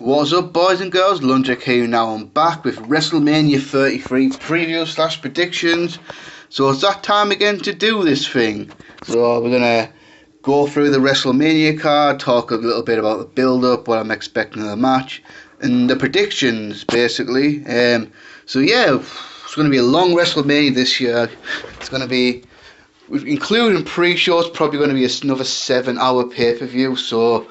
What's up, boys and girls? Lunchak here now. I'm back with Wrestlemania 33 preview / predictions. So it's that time again to do this thing. So we're gonna go through the Wrestlemania card, talk a little bit about the build-up, what I'm expecting of the match, and the predictions basically. So yeah, it's gonna be a long Wrestlemania this year. It's gonna be, including pre-show, it's probably gonna be another 7-hour pay-per-view. So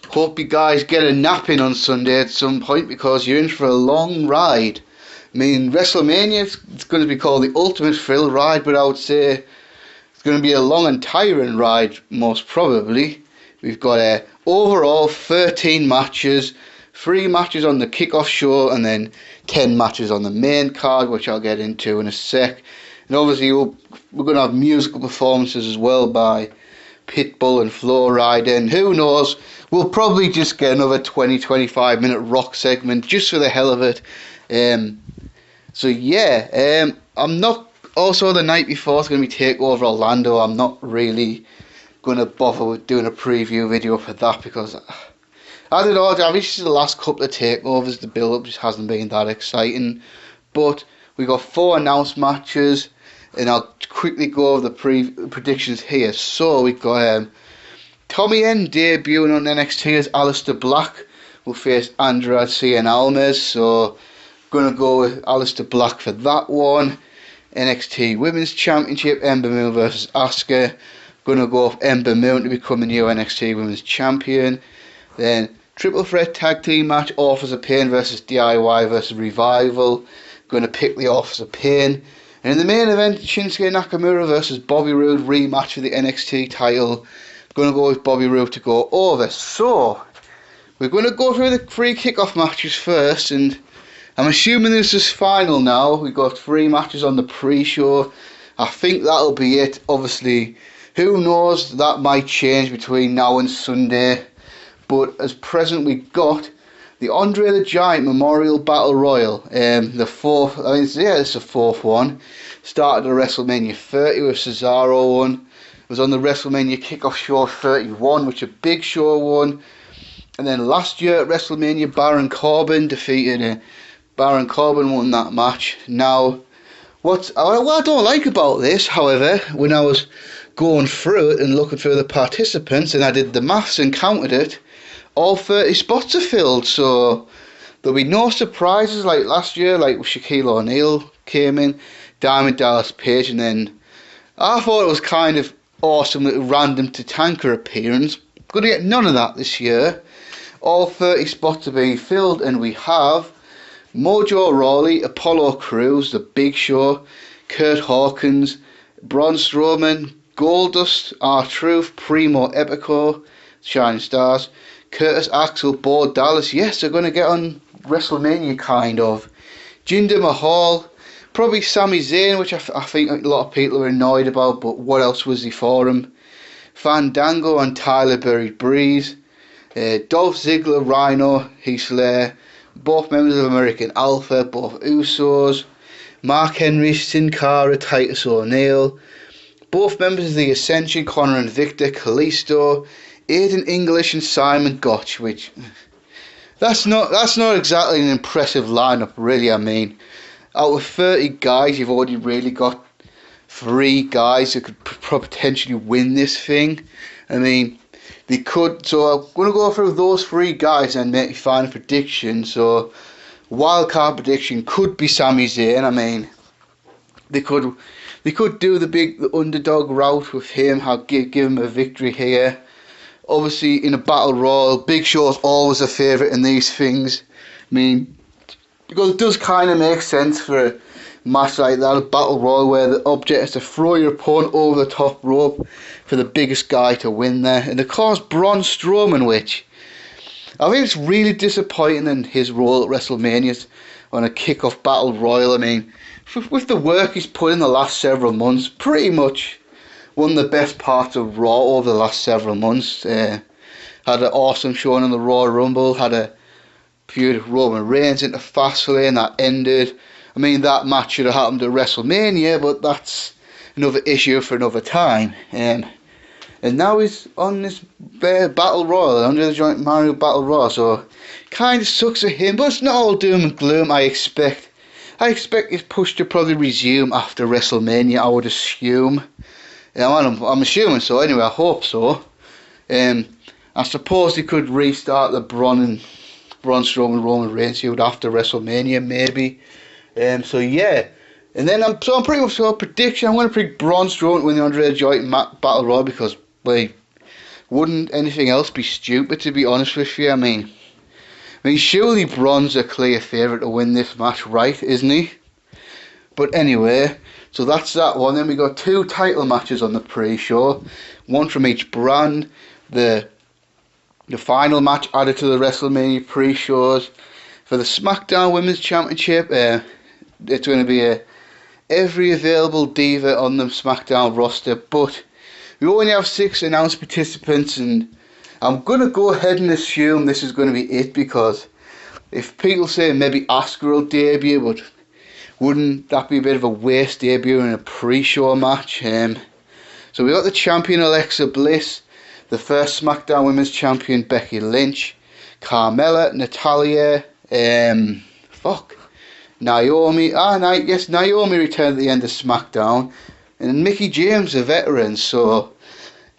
hope you guys get a nap in on Sunday at some point, because you're in for a long ride. I mean, Wrestlemania, it's going to be called the Ultimate Thrill Ride, but I would say it's going to be a long and tiring ride, most probably. We've got overall 13 matches, 3 matches on the kickoff show, and then 10 matches on the main card, which I'll get into in a sec. And obviously, we're going to have musical performances as well by Pitbull and Flo Rida, and who knows, we'll probably just get another 20-25 minute rock segment just for the hell of it. So yeah, I'm not, also the night before it's going to be TakeOver Orlando. I'm not really going to bother with doing a preview video for that, because I don't know, obviously the last couple of takeovers, the build up just hasn't been that exciting. But we got 4 announced matches, and I'll quickly go over the predictions here. So we got Tommy N debuting on NXT as Aleister Black will face Andrade Cien Almas. So gonna go with Aleister Black for that one. NXT Women's Championship, Ember Moon versus Asuka. Gonna go with Ember Moon to become the new NXT Women's Champion. Then Triple Threat Tag Team match, Authors of Pain versus DIY versus Revival. Gonna pick the Authors of Pain. And in the main event, Shinsuke Nakamura versus Bobby Roode rematch for the NXT title. Going to go with Bobby Roode to go over. So we're going to go through the 3 kickoff matches first, and I'm assuming this is final now. We've got 3 matches on the pre-show. I think that'll be it. Obviously, who knows, that might change between now and Sunday. But as present, we got the Andre the Giant Memorial Battle Royal, the 4th, it's the 4th one. Started at WrestleMania 30 with Cesaro one. It was on the WrestleMania Kickoff Show 31, which a Big Show won. And then last year at WrestleMania, Baron Corbin defeated Baron Corbin won that match. Now, what I don't like about this, however, when I was going through it and looking through the participants, and I did the maths and counted it, all 30 spots are filled, so there'll be no surprises like last year, like Shaquille O'Neal came in, Diamond Dallas Page, and then I thought it was kind of awesome little random Tatanka appearance. Going to get none of that this year. All 30 spots are being filled, and we have Mojo Rawley, Apollo Crews, The Big Show, Kurt Hawkins, Braun Strowman, Goldust, R-Truth, Primo Epico, Shining Stars, Curtis Axel, Bo Dallas. Yes, they're going to get on WrestleMania, kind of. Jinder Mahal, probably Sami Zayn, which I think a lot of people are annoyed about, but what else was he for him? Fandango and Tyler Breeze, Dolph Ziggler, Rhino, Heath Slater, both members of American Alpha, both Usos, Mark Henry, Sin Cara, Titus O'Neil, both members of the Ascension, Connor and Victor, Kalisto, Aiden English and Simon Gotch, which that's not exactly an impressive lineup, really. I mean, out of 30 guys, you've already really got 3 guys that could potentially win this thing. I mean, they could. So I'm going to go through those 3 guys and make a final prediction. So wildcard prediction could be Sami Zayn. I mean, they could do the underdog route with him. I'll give him a victory here. Obviously, in a battle royal, Big Show's always a favourite in these things. I mean, because it does kind of make sense for a match like that, a battle royal, where the object is to throw your opponent over the top rope for the biggest guy to win there. And of course, Braun Strowman, which I think it's really disappointing in his role at WrestleMania on a kickoff battle royal. I mean, with the work he's put in the last several months, pretty much one of the best parts of Raw over the last several months. Had an awesome showing in the Royal Rumble, had a feud Roman Reigns into Fastlane that ended. I mean, that match should have happened at WrestleMania, but that's another issue for another time. And now he's on this Battle Royal, under the Joint Mario Battle Royal, so kind of sucks at him, but it's not all doom and gloom. I expect his push to probably resume after WrestleMania, I would assume. I'm assuming so anyway, I hope so. I suppose he could restart the Braun Strowman Roman Reigns feud after WrestleMania, maybe. So yeah. And then I'm pretty much for prediction. I'm going to predict Braun Strowman to win the Andre the Giant Battle Royal because, well, wouldn't anything else be stupid, to be honest with you? I mean, surely Braun's a clear favourite to win this match, right? Isn't he? But anyway, so that's that one. Then we got 2 title matches on the pre-show, one from each brand. The final match added to the WrestleMania pre-shows for the SmackDown Women's Championship. It's going to be every available diva on the SmackDown roster, but we only have 6 announced participants, and I'm going to go ahead and assume this is going to be it, because if people say maybe Asuka will debut, but wouldn't that be a bit of a waste debuting a pre-show match? So we got the champion Alexa Bliss, the first SmackDown Women's Champion Becky Lynch, Carmella, Natalya, Naomi. Yes, Naomi returned at the end of SmackDown, and Mickie James, a veteran. So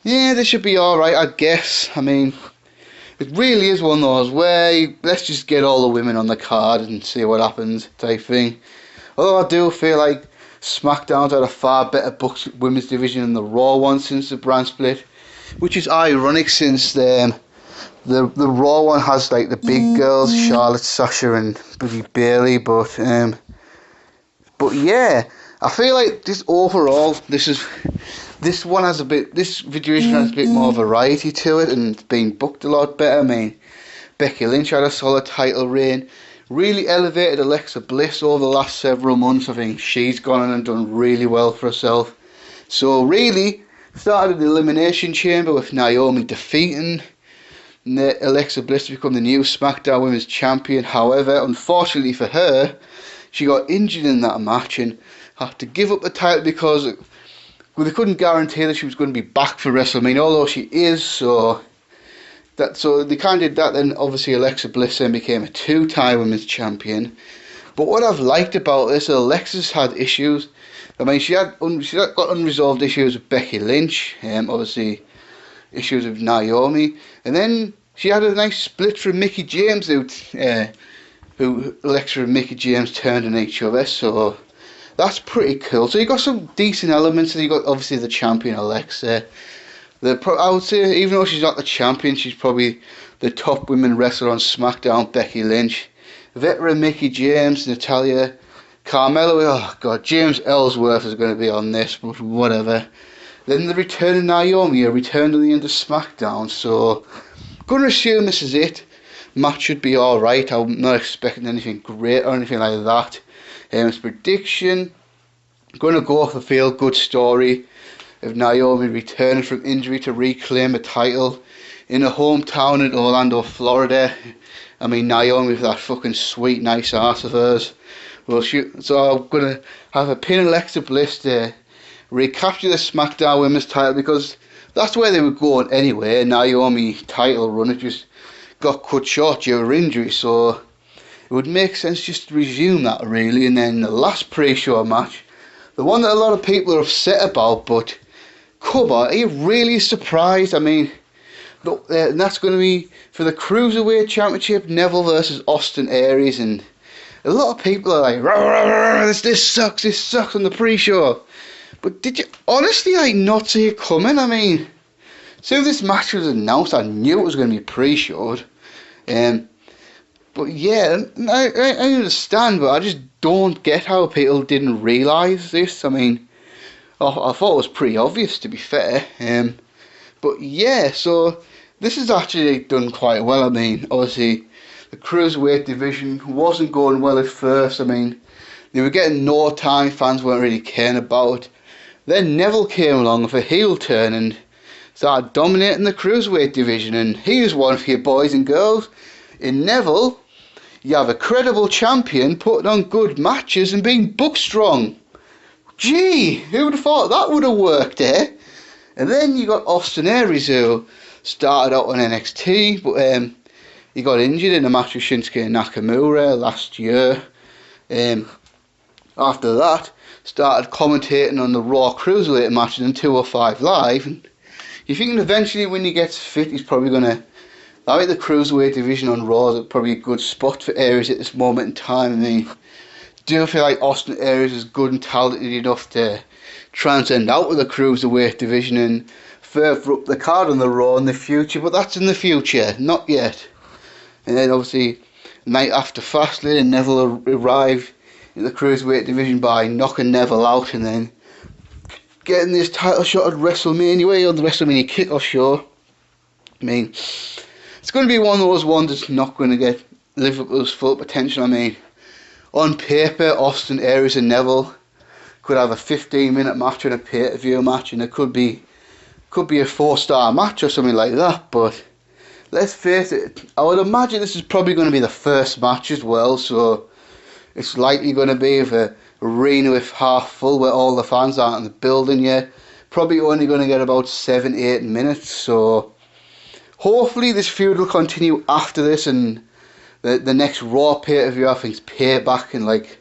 yeah, this should be alright, I guess. I mean, it really is one of those where let's just get all the women on the card and see what happens type thing. Although I do feel like SmackDown's had a far better booked women's division than the Raw one since the brand split, which is ironic since the Raw one has like the big girls, Charlotte, Sasha and Brie Bayley, but yeah, I feel like this one has a bit, this division has a bit more variety to it, and it's been booked a lot better. I mean, Becky Lynch had a solid title reign, really elevated Alexa Bliss over the last several months. I think she's gone on and done really well for herself. So really, started the Elimination Chamber with Naomi defeating Alexa Bliss to become the new SmackDown Women's Champion. However, unfortunately for her, she got injured in that match and had to give up the title because they couldn't guarantee that she was going to be back for WrestleMania, although she is. So they kind of did that. Then obviously Alexa Bliss then became a 2-time Women's Champion. But what I've liked about this, Alexa's had issues. I mean, she got unresolved issues with Becky Lynch, obviously issues with Naomi, and then she had a nice split from Mickie James, who Alexa and Mickie James turned on each other, so that's pretty cool. So you got some decent elements, and you got obviously the champion Alexa. I would say, even though she's not the champion, she's probably the top women wrestler on SmackDown, Becky Lynch. Veteran Mickie James, Natalya, Carmella, oh god, James Ellsworth is going to be on this, but whatever. Then the return of Naomi, a return to the end of SmackDown, so I'm going to assume this is it. Match should be alright. I'm not expecting anything great or anything like that. It's prediction, I'm going to go off a feel-good story of Naomi returning from injury to reclaim a title in her hometown in Orlando, Florida. I mean, Naomi with that fucking sweet, nice ass of hers. Well, so I'm going to have a pin Alexa Bliss to recapture the SmackDown Women's title, because that's where they were going anyway. Naomi title run, it just got cut short due to injury, so it would make sense just to resume that really. And then the last pre-show match, the one that a lot of people are upset about, but come on, are you really surprised? I mean, look, and that's going to be for the Cruiserweight Championship, Neville versus Austin Aries, and a lot of people are like, rah, rah, rah, this sucks on the pre-show. But did you honestly not see it coming? I mean, as soon as this match was announced, I knew it was going to be pre-showed. But yeah, I understand, but I just don't get how people didn't realise this. I mean, I thought it was pretty obvious, to be fair. But yeah, so this is actually done quite well. I mean, obviously, the Cruiserweight division wasn't going well at first. I mean, they were getting no time, fans weren't really caring about it. Then Neville came along with a heel turn and started dominating the Cruiserweight division, and here's one for you boys and girls. In Neville, you have a credible champion putting on good matches and being booked strong. Gee, who would have thought that would have worked, eh? And then you got Austin Aries, who started out on NXT, but he got injured in a match with Shinsuke Nakamura last year. After that, started commentating on the Raw Cruiserweight matches in 205 Live. And you think eventually when he gets fit, he's probably going to... I think the Cruiserweight division on Raw is probably a good spot for Aries at this moment in time. I mean, do you feel like Austin Aries is good and talented enough to transcend out of the Cruiserweight division and further up the card on the Raw in the future? But that's in the future, not yet. And then obviously, night after Fastlane, Neville arrived in the Cruiserweight division by knocking Neville out and then getting this title shot at WrestleMania, on the WrestleMania kickoff show. I mean, it's going to be one of those ones that's not going to get live up to its full potential. I mean, on paper, Austin Aries and Neville could have a 15-minute match and a pay-per-view match, and it could be a 4-star match or something like that. But let's face it, I would imagine this is probably going to be the first match as well, so it's likely going to be with a arena with half full where all the fans aren't in the building yet. Probably only going to get about 7-8 minutes, so hopefully this feud will continue after this, and the next Raw pay-per-view, I think, is Payback in like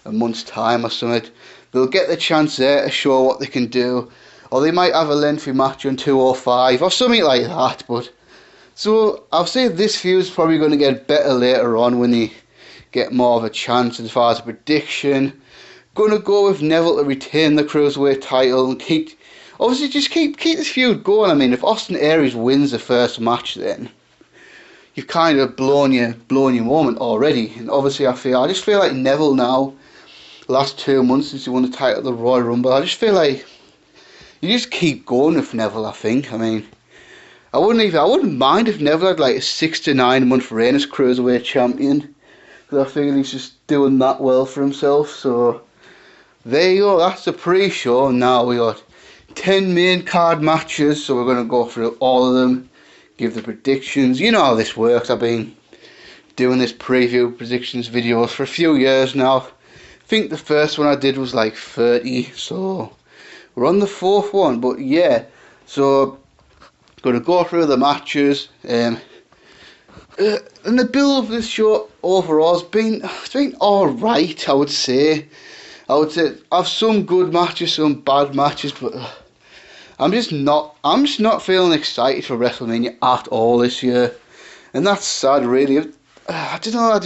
a month's time or something. They'll get the chance there to show what they can do, or they might have a lengthy match on 205 or something like that. But so I'll say this feud's probably going to get better later on when they get more of a chance. As far as a prediction, gonna go with Neville to retain the Cruiserweight title and keep this feud going. I mean, if Austin Aries wins the first match, then you've kind of blown your moment already. And obviously, I just feel like Neville now, last 2 months since he won the title of the Royal Rumble, I just feel like you just keep going with Neville. I think. I mean, I wouldn't mind if Neville had like a 6 to 9 month reign as Cruiserweight champion, because I feel he's just doing that well for himself. So there you go. That's the pre-show. Now we got 10 main card matches, so we're going to go through all of them, give the predictions. You know how this works. I've been doing this preview predictions videos for a few years now. I think the first one I did was like 30, so we're on the 4th one. But yeah, so going to go through the matches. And the build of this show overall has been alright, I would say. I've some good matches, some bad matches, but I'm just not feeling excited for WrestleMania at all this year, and that's sad, really. I don't know.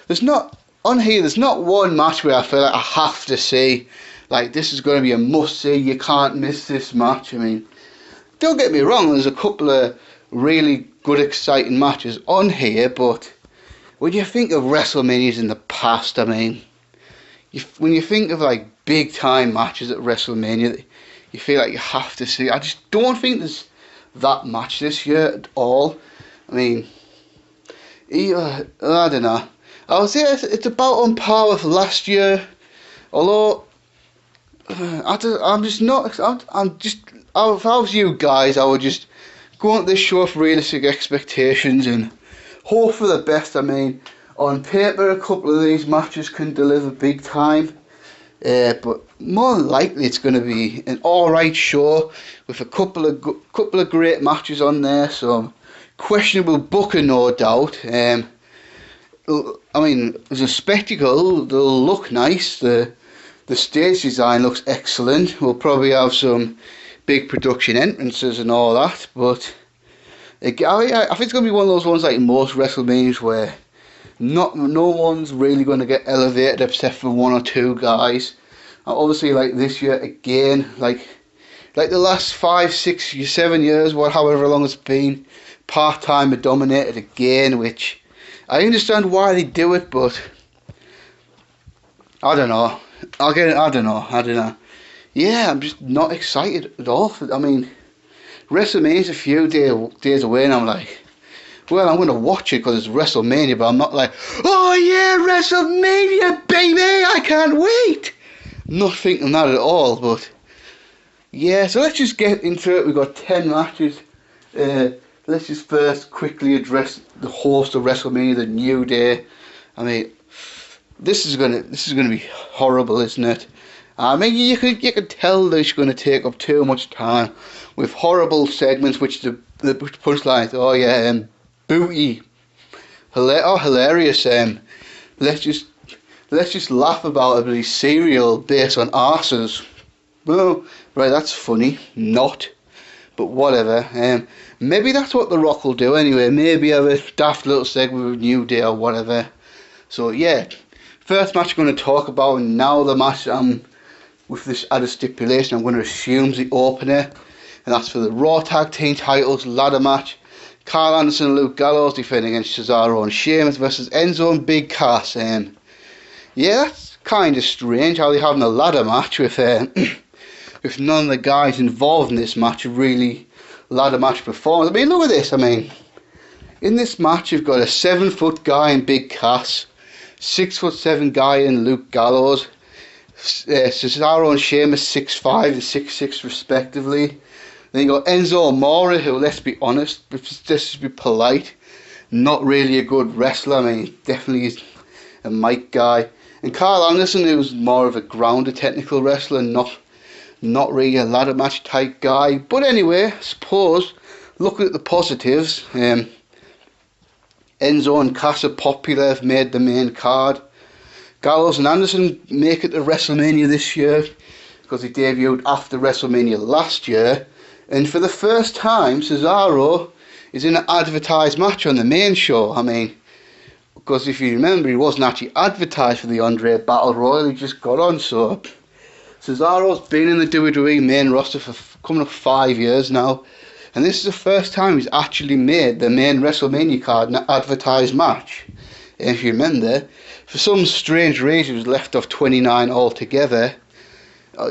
There's not one match where I feel like I have to see, like, this is going to be a must see. You can't miss this match. I mean, don't get me wrong. There's a couple of really good, exciting matches on here, but when you think of WrestleManias in the past, I mean, when you think of like big time matches at WrestleMania, you feel like you have to see. I just don't think there's that match this year at all. I mean, I don't know. I would say it's about on par with last year, although I'm just not. If I was you guys, I would just go into this show with realistic expectations and hope for the best. I mean, on paper, a couple of these matches can deliver big time, but more than likely it's going to be an alright show with a couple of great matches on there. Some questionable booking, no doubt. I mean, as a spectacle, they'll look nice. The stage design looks excellent. We'll probably have some big production entrances and all that, but I think it's going to be one of those ones like most WrestleManias where no one's really going to get elevated except for one or two guys. Obviously, like this year again, like the last 5, 6, 7 years, however long it's been, part-time are dominated again, which I understand why they do it, but I don't know. I don't know. Yeah, I'm just not excited at all. I mean, WrestleMania's a few days away, and I'm like, well, I'm going to watch it because it's WrestleMania, but I'm not like, oh yeah, WrestleMania, baby, I can't wait. Not thinking that at all, but yeah, so let's just get into it. We've got 10 matches. Let's just first quickly address the host of WrestleMania, the New Day. I mean, this is gonna be horrible, isn't it? I mean, you could tell that it's going to take up too much time with horrible segments, which the punchlines. Oh yeah, booty. hilarious. Let's just laugh about a cereal based on arses. Well, right, that's funny. Not, but whatever. Maybe that's what The Rock will do anyway. Maybe have a daft little segment with New Day or whatever. So yeah, first match I'm going to talk about, and now the match with this added stipulation, I'm going to assume the opener, and that's for the Raw Tag Team titles ladder match. Carl Anderson and Luke Gallows defending against Cesaro and Sheamus versus Enzo and Big Cass. Yeah, that's kind of strange how they're having a ladder match with with none of the guys involved in this match have really ladder match performance. I mean, look at this. I mean, in this match you've got a 7-foot guy in Big Cass, 6'7" guy in Luke Gallows, Cesaro and Sheamus 6'5" and 6'6" respectively. Then you got Enzo Amore, who, let's be honest, just to be polite, not really a good wrestler. I mean, definitely is a mic guy. And Carl Anderson, who's more of a grounded technical wrestler, not really a ladder match type guy. But anyway, I suppose, looking at the positives, Enzo and Cass are popular, have made the main card. Gallows and Anderson make it to WrestleMania this year because they debuted after WrestleMania last year. And for the first time, Cesaro is in an advertised match on the main show. I mean, because if you remember, he wasn't actually advertised for the Andre Battle Royal, he just got on. So Cesaro's been in the WWE main roster for coming up 5 years now, and this is the first time he's actually made the main WrestleMania card in an advertised match. And if you remember, for some strange reason he was left off 29 altogether.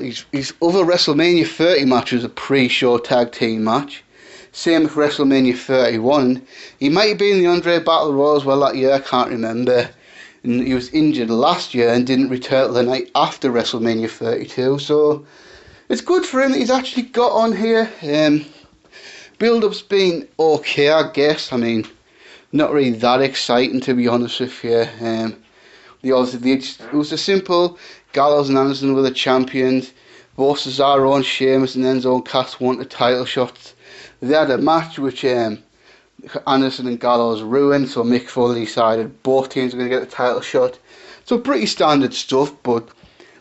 His other WrestleMania 30 match was a pre-show tag team match. Same with WrestleMania 31. He might have been in the Andre Battle Royal as well that year, I can't remember. And he was injured last year and didn't return the night after WrestleMania 32. So it's good for him that he's actually got on here. Build-up's been okay, I guess. I mean, not really that exciting, to be honest with you. It was a simple Gallows and Anderson were the champions. Both Cesaro and Sheamus and Enzo and Cass wanted title shots. They had a match which Anderson and Gallows ruined, so Mick Foley decided both teams were going to get a title shot. So pretty standard stuff, but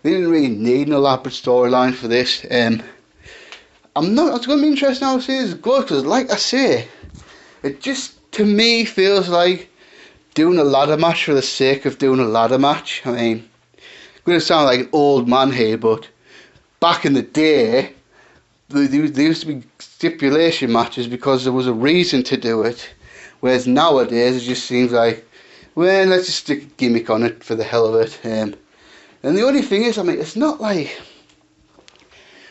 they didn't really need an elaborate storyline for this. It's going to be interesting how to see this goes, because like I say, it just to me feels like doing a ladder match for the sake of doing a ladder match. I mean, I'm going to sound like an old man here, but back in the day, there used to be stipulation matches because there was a reason to do it. Whereas nowadays, it just seems like, well, let's just stick a gimmick on it for the hell of it. And the only thing is, I mean, it's not like...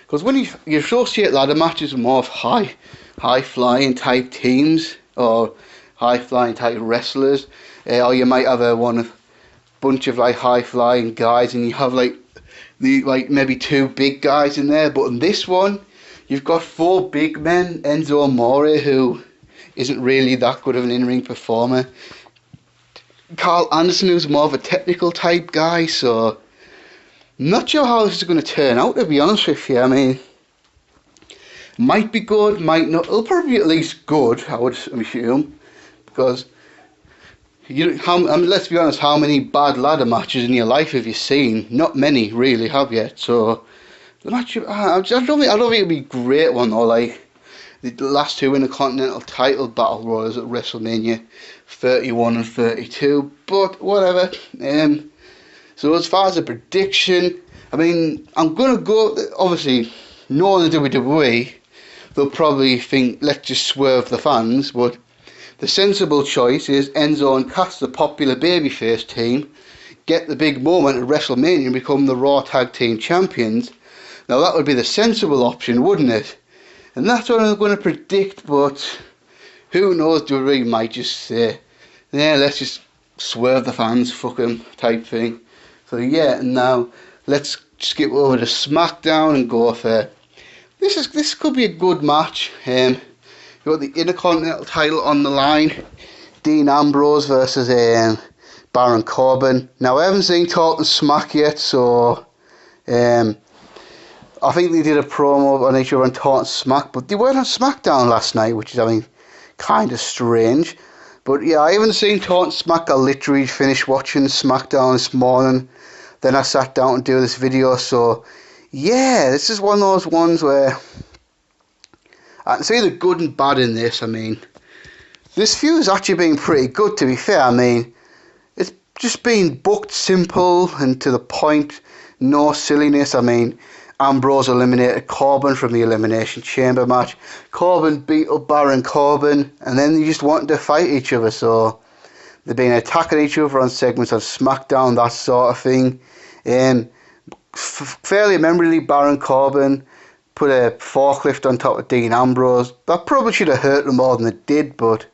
Because when you associate ladder matches with more of high-flying type teams, or high-flying type wrestlers, or you might have a bunch of like high-flying guys, and you have like maybe 2 big guys in there. But in this one, you've got 4 big men. Enzo Amore, who isn't really that good of an in-ring performer. Carl Anderson, who's more of a technical type guy. So I'm not sure how this is going to turn out, to be honest with you. I mean, might be good, might not. It'll probably be at least good, I would assume, because let's be honest, how many bad ladder matches in your life have you seen? Not many, really, have you? So the match, I don't think it'll be a great one, or like the last 2 Intercontinental title battle royals at WrestleMania 31 and 32. But whatever. So as far as a prediction, I mean, I'm gonna go. Obviously, knowing the WWE, they'll probably think, let's just swerve the fans, but the sensible choice is Enzo and Cass, the popular babyface team, get the big moment at WrestleMania and become the Raw Tag Team Champions. Now that would be the sensible option, wouldn't it? And that's what I'm going to predict, but who knows, WWE might just say, yeah, let's just swerve the fans, fuck 'em, type thing. So yeah, now let's skip over to SmackDown and go for... This could be a good match. You've got the Intercontinental title on the line. Dean Ambrose versus Baron Corbin. Now, I haven't seen Talking Smack yet, so I think they did a promo on each other on Talking Smack, but they weren't on SmackDown last night, which is, I mean, kind of strange. But yeah, I haven't seen Taunt Smack. I literally finished watching SmackDown this morning. Then I sat down to do this video. So yeah, this is one of those ones where I can see the good and bad in this. I mean, this feud's actually been pretty good, to be fair. I mean, it's just been booked simple and to the point. No silliness. I mean, Ambrose eliminated Corbin from the Elimination Chamber match. Corbin beat up Baron Corbin, and then they just wanted to fight each other. So they've been attacking each other on segments of SmackDown, that sort of thing. Fairly memorably, Baron Corbin put a forklift on top of Dean Ambrose. That probably should have hurt them more than it did, but...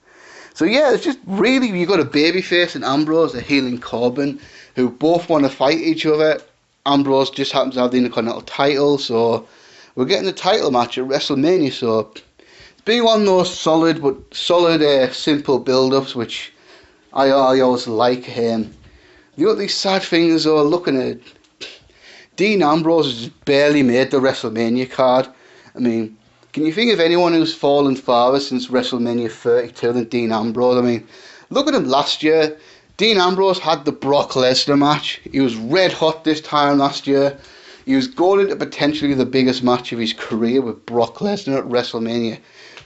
So yeah, it's just really, you got a babyface in Ambrose, a heel in Corbin, who both want to fight each other. Ambrose just happens to have the Intercontinental title, so we're getting a title match at WrestleMania. So it's been one of those solid simple build-ups, which I always like. The other sad thing is, looking at Dean Ambrose has barely made the WrestleMania card. I mean, can you think of anyone who's fallen farther since WrestleMania 32 than Dean Ambrose? I mean, look at him last year. Dean Ambrose had the Brock Lesnar match. He was red hot this time last year. He was going into potentially the biggest match of his career with Brock Lesnar at WrestleMania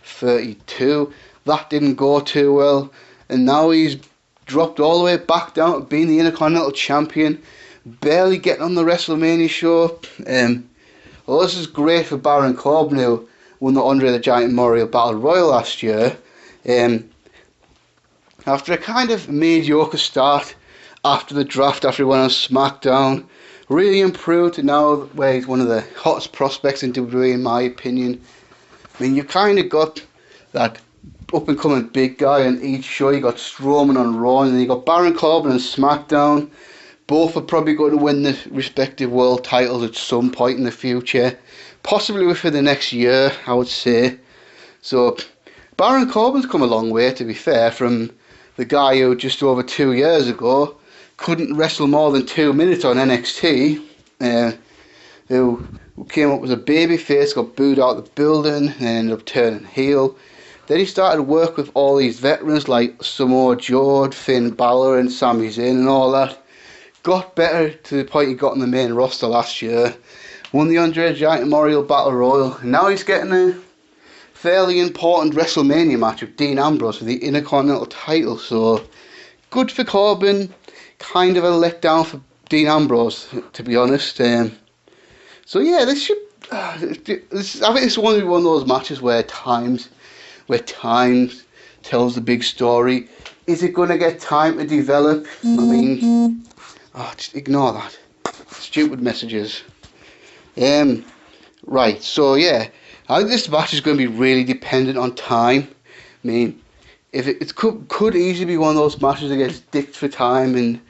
32. That didn't go too well. And now he's dropped all the way back down to being the Intercontinental Champion. Barely getting on the WrestleMania show. Well, this is great for Baron Corbin, who won the Andre the Giant Memorial Battle Royal last year. After a kind of mediocre start after the draft, after he went on SmackDown, really improved to now where he's one of the hottest prospects in WWE, in my opinion. I mean, you kind of got that up-and-coming big guy on each show. You got Strowman on Raw, and then you got Baron Corbin on SmackDown. Both are probably going to win the respective world titles at some point in the future. Possibly within the next year, I would say. So, Baron Corbin's come a long way, to be fair, from the guy who just over 2 years ago couldn't wrestle more than 2 minutes on NXT, who came up as a babyface, got booed out of the building, and ended up turning heel. Then he started to work with all these veterans like Samoa Joe, Finn Balor, and Sami Zayn, and all that. Got better to the point he got on the main roster last year. Won the Andre the Giant Memorial Battle Royal. And now he's getting a fairly important WrestleMania match with Dean Ambrose for the Intercontinental title. So, good for Corbin. Kind of a letdown for Dean Ambrose, to be honest. So yeah, this should... I think it's one of those matches where times tells the big story. Is it going to get time to develop? I mean... just ignore that. Stupid messages. Right, so yeah, I think this match is going to be really dependent on time. I mean, if it could easily be one of those matches that gets dicked for time and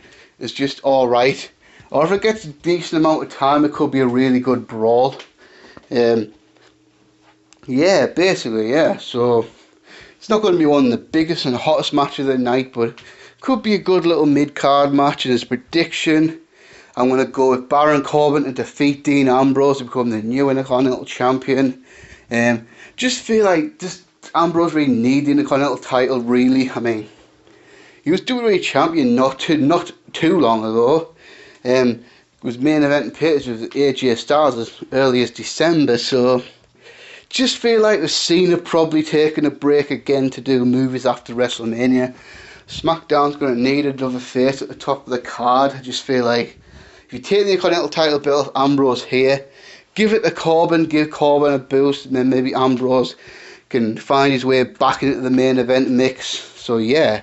it's just alright. Or if it gets a decent amount of time, it could be a really good brawl. Yeah, basically, yeah. So, it's not going to be one of the biggest and hottest matches of the night, but could be a good little mid-card match. And as prediction, I'm going to go with Baron Corbin to defeat Dean Ambrose to become the new Intercontinental Champion. Just feel like Ambrose really needs the Intercontinental title, really. I mean, he was WWE Champion not too long ago. Was main event pitch with AJ Styles as early as December, so just feel like the Cena probably taking a break again to do movies after WrestleMania. SmackDown's going to need another face at the top of the card. I just feel like if you take the Intercontinental title belt, Ambrose here, give it to Corbin, give Corbin a boost, and then maybe Ambrose can find his way back into the main event mix. So yeah,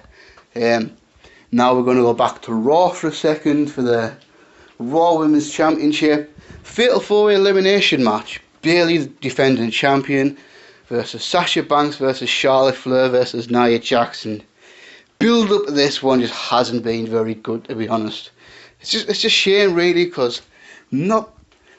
now we're going to go back to Raw for a second for the Raw Women's Championship. Fatal 4-way elimination match. Bayley, defending champion, versus Sasha Banks versus Charlotte Flair versus Nia Jackson. Build up to this one just hasn't been very good, to be honest. It's just shame, really, because not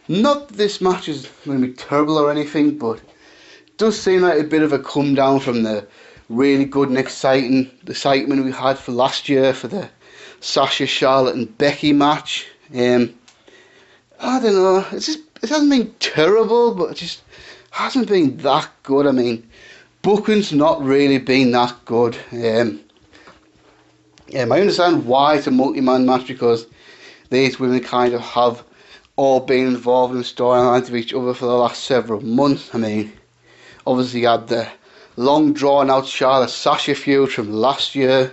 this match is going to be terrible or anything, but it does seem like a bit of a come down from the really good and excitement we had for last year for the Sasha, Charlotte and Becky match. I don't know, it hasn't been terrible, but it just hasn't been that good. I mean, booking's not really been that good. I understand why it's a multi-man match, because these women kind of have all been involved in storylines of each other for the last several months. I mean, obviously you had the long drawn out Charlotte Sasha feud from last year,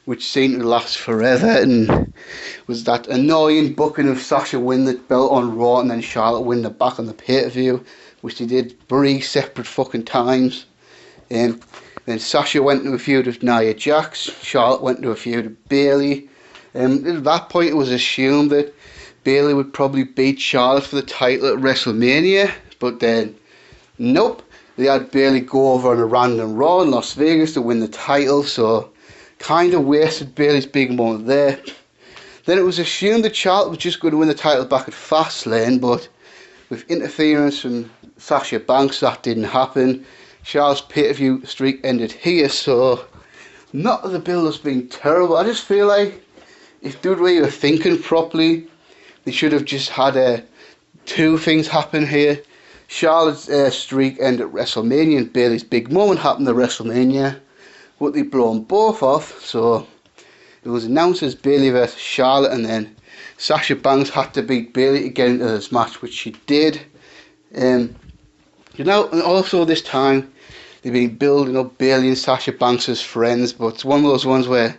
which seemed to last forever, and was that annoying booking of Sasha win the belt on Raw and then Charlotte win the back on the pay-per-view, which they did 3 separate fucking times. Then Sasha went to a feud with Nia Jax, Charlotte went to a feud with Bayley. At that point it was assumed that Bayley would probably beat Charlotte for the title at WrestleMania, but then nope, they had Bayley go over on a random Raw in Las Vegas to win the title, so kind of wasted Bayley's big moment there. Then it was assumed that Charlotte was just going to win the title back at Fastlane, but with interference from Sasha Banks that didn't happen. Charlotte's pay-per-view streak ended here, so not that the build-up's been terrible. I just feel like if WWE were thinking properly, they should have just had 2 things happen here. Charlotte's streak ended at WrestleMania and Bayley's big moment happened at WrestleMania, but they blown both off, so it was announced as Bayley vs Charlotte, and then Sasha Banks had to beat Bayley to get into this match, which she did. And also this time they've been building up Bayley and Sasha Banks as friends, but it's one of those ones where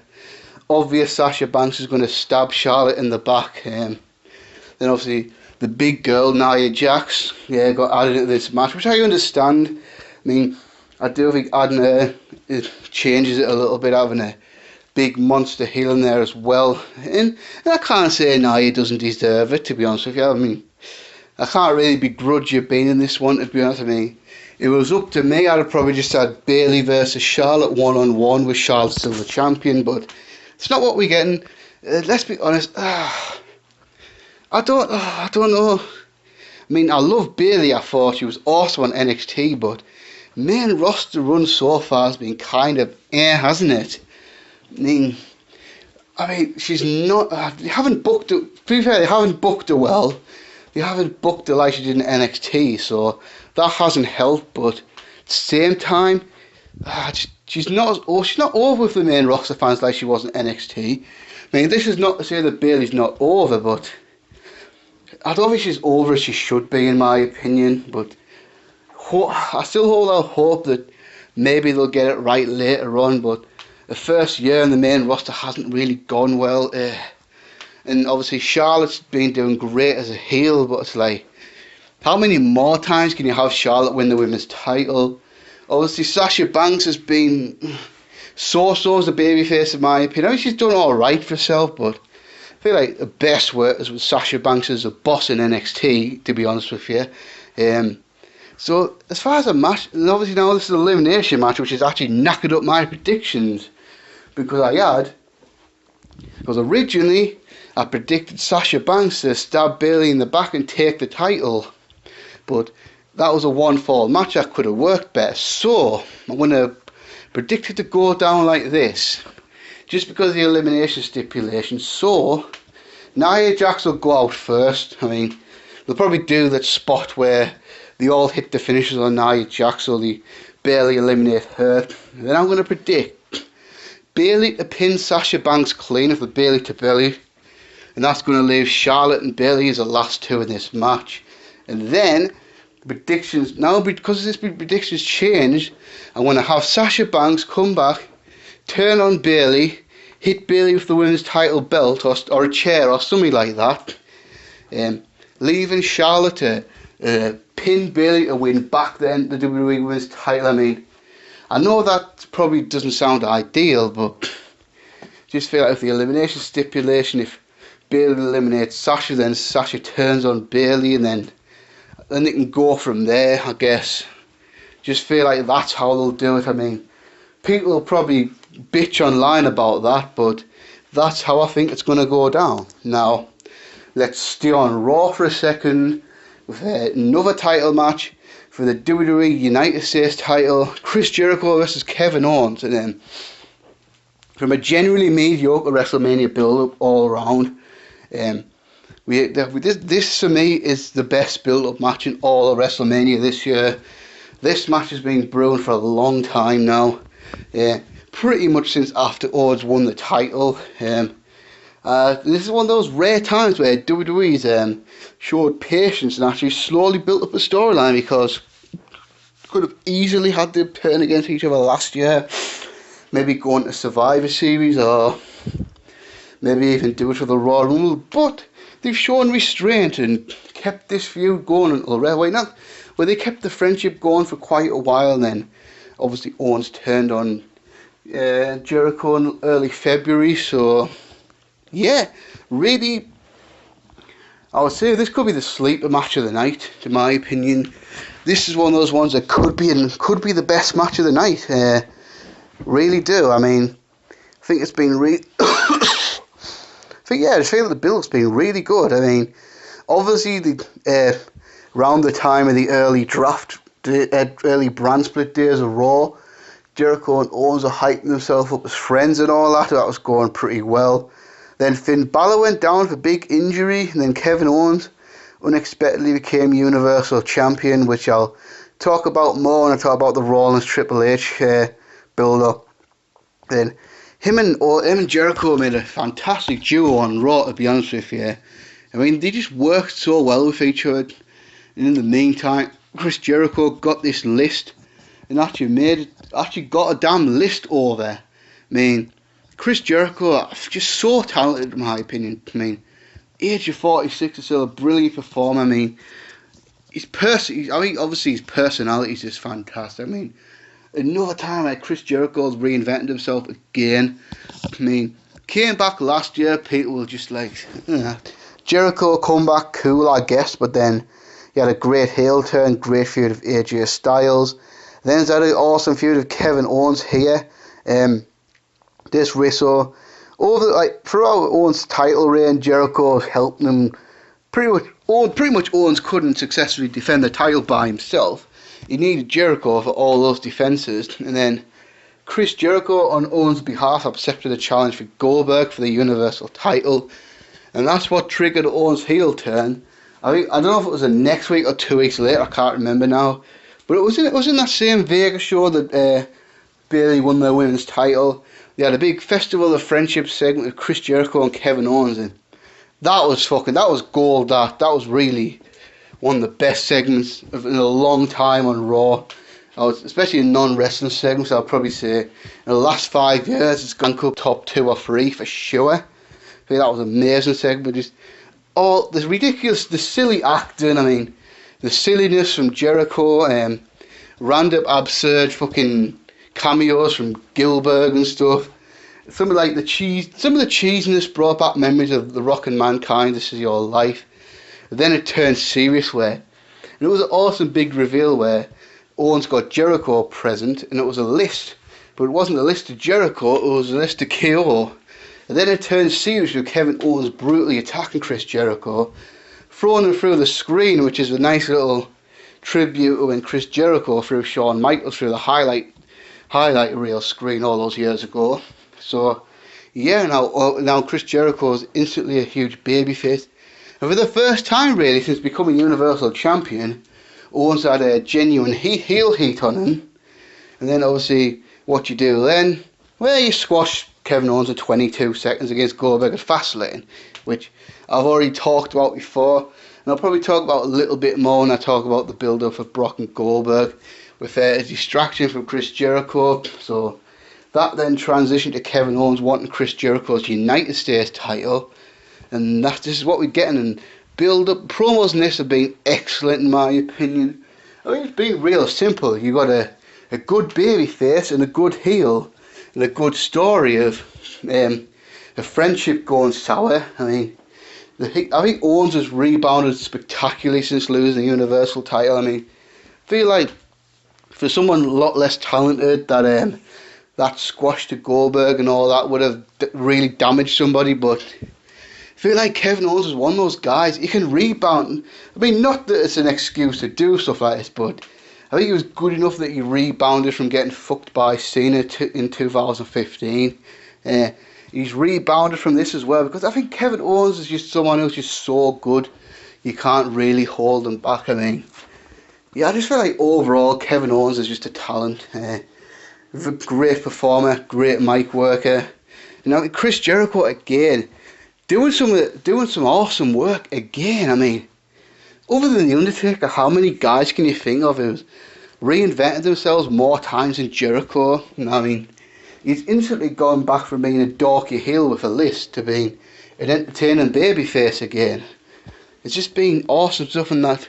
obvious Sasha Banks is going to stab Charlotte in the back. Then obviously the big girl Nia Jax got added into this match, which I understand. I mean, I do think adding her, it changes it a little bit, having a big monster heel in there as well. And I can't say Nia doesn't deserve it, to be honest with you. I mean, I can't really begrudge you being in this one, to be honest with me. If it was up to me, I'd have probably just had Bayley versus Charlotte one-on-one with Charlotte still the champion, but it's not what we're getting. Let's be honest. I don't know. I mean, I love Bayley. I thought she was awesome on NXT, but main roster run so far has been kind of hasn't it? I mean, she's not. They haven't booked her. To be fair, they haven't booked her well. They haven't booked her like she did in NXT, so that hasn't helped. But at the same time, she's not over with the main roster fans like she was in NXT. I mean, this is not to say that Bayley's not over, but I don't think she's over as she should be, in my opinion. But I still hold out hope that maybe they'll get it right later on. But the first year in the main roster hasn't really gone well. And obviously Charlotte's been doing great as a heel, but it's like, how many more times can you have Charlotte win the women's title? Obviously Sasha Banks has been so-so as a babyface, in my opinion. I mean, she's done alright for herself, but I feel like the best work is with Sasha Banks as a boss in NXT, to be honest with you. So as far as a match, and obviously now this is an elimination match, which has actually knackered up my predictions, because originally I predicted Sasha Banks to stab Bayley in the back and take the title, but that was a one-fall match that could have worked better. So I'm going to predict it to go down like this, just because of the elimination stipulation. So Nia Jax will go out first. I mean, they'll probably do that spot where they all hit the finishes on Nia Jax, so they barely eliminate her. And then I'm going to predict Bayley to pin Sasha Banks clean for Bayley to Bayley, and that's going to leave Charlotte and Bayley as the last 2 in this match. And then predictions, now because this predictions changed, I'm going to have Sasha Banks come back, turn on Bayley, hit Bayley with the women's title belt or a chair or something like that, leaving Charlotte to pin Bayley to win back then the WWE women's title. I mean, I know that probably doesn't sound ideal, but just feel like if the elimination stipulation, if Bayley eliminates Sasha, then Sasha turns on Bayley, and then they can go from there, I guess. Just feel like that's how they'll do it. I mean, people will probably bitch online about that, but that's how I think it's going to go down. Now, let's stay on Raw for a second with another title match for the WWE United States title, Chris Jericho versus Kevin Owens. And then from a genuinely mediocre WrestleMania build-up all around, this for me is the best build-up match in all of WrestleMania this year. This match has been brewing for a long time now. pretty much since after Owens won the title. This is one of those rare times where WWE's showed patience and actually slowly built up a storyline, because could have easily had them turn against each other last year, maybe go into Survivor Series, or maybe even do it for the Royal Rumble, but they've shown restraint and kept this feud going until they kept the friendship going for quite a while. And then obviously Owens turned on Jericho in early February, so yeah, really, I would say this could be the sleeper match of the night, in my opinion. This is one of those ones that could be the best match of the night. Really do. I mean, I think it's been I feel the build-up's been really good. I mean, obviously around the time of the early early brand split days of Raw, Jericho and Owens are hyping themselves up as friends and all that. That was going pretty well. Then Finn Balor went down for a big injury, and then Kevin Owens unexpectedly became Universal Champion, which I'll talk about more when I talk about the Rollins Triple H build-up. Then him and Jericho made a fantastic duo on Raw, to be honest with you. I mean, they just worked so well with each other. And in the meantime, Chris Jericho got this list and actually got a damn list over. I mean, Chris Jericho, just so talented in my opinion. I mean, age of 46 is still a brilliant performer. I mean, obviously his personality is just fantastic. I mean, another time like Chris Jericho's reinvented himself again. I mean, came back last year, people were just like, Jericho come back cool, I guess, but then he had a great heel turn, great feud of AJ Styles. Then he's had an awesome feud of Kevin Owens here. This wrestle throughout Owens' title reign, Jericho was helping him. Pretty much Owens couldn't successfully defend the title by himself. He needed Jericho for all those defenses, and then Chris Jericho on Owens' behalf accepted the challenge for Goldberg for the Universal title, and that's what triggered Owens' heel turn. I don't know if it was the next week or 2 weeks later, I can't remember now, but it was in that same Vegas show that Bayley won the women's title. They had a big Festival of Friendship segment with Chris Jericho and Kevin Owens, and that was gold. That was really one of the best segments in a long time on Raw. Especially in non-wrestling segments, I'll probably say in the last 5 years it's gone up top 2 or 3 for sure. I think that was an amazing segment. Just all this ridiculous, the silly acting. I mean, the silliness from Jericho, random absurd fucking cameos from Gilbert and stuff. Some of the cheesiness brought back memories of The Rock and Mankind, This Is Your Life. And then it turned serious and it was an awesome big reveal where Owens got Jericho present, and it was a list, but it wasn't a list of Jericho, it was a list of KO. And then it turned serious with Kevin Owens brutally attacking Chris Jericho, throwing him through the screen, which is a nice little tribute to when Chris Jericho threw Shawn Michaels through the highlight reel screen all those years ago. So yeah, now Chris Jericho is instantly a huge babyface, and for the first time really since becoming Universal Champion, Owens had a genuine heel heat on him. And then obviously what you do then, well, you squash Kevin Owens in 22 seconds against Goldberg at Fastlane, which I've already talked about before, and I'll probably talk about a little bit more when I talk about the build-up of Brock and Goldberg, with a distraction from Chris Jericho. So that then transitioned to Kevin Owens wanting Chris Jericho's United States title, and this is what we're getting. And build-up promos in this have been excellent in my opinion. I mean, it's been real simple. You got a good baby face and a good heel, and a good story of a friendship going sour. I mean, I think Owens has rebounded spectacularly since losing the Universal title. I mean, I feel like for someone a lot less talented, that squash to Goldberg and all that would have really damaged somebody, but I feel like Kevin Owens is one of those guys. He can rebound. I mean, not that it's an excuse to do stuff like this, but I think he was good enough that he rebounded from getting fucked by Cena in 2015. He's rebounded from this as well, because I think Kevin Owens is just someone who's just so good, you can't really hold him back. I mean, yeah, I just feel like overall Kevin Owens is just a talent. Great performer, great mic worker. You know, Chris Jericho again, doing some awesome work again. I mean, other than The Undertaker, how many guys can you think of who's reinvented themselves more times than Jericho? I mean, he's instantly gone back from being a dorky heel with a list to being an entertaining babyface again. It's just been awesome stuff. And that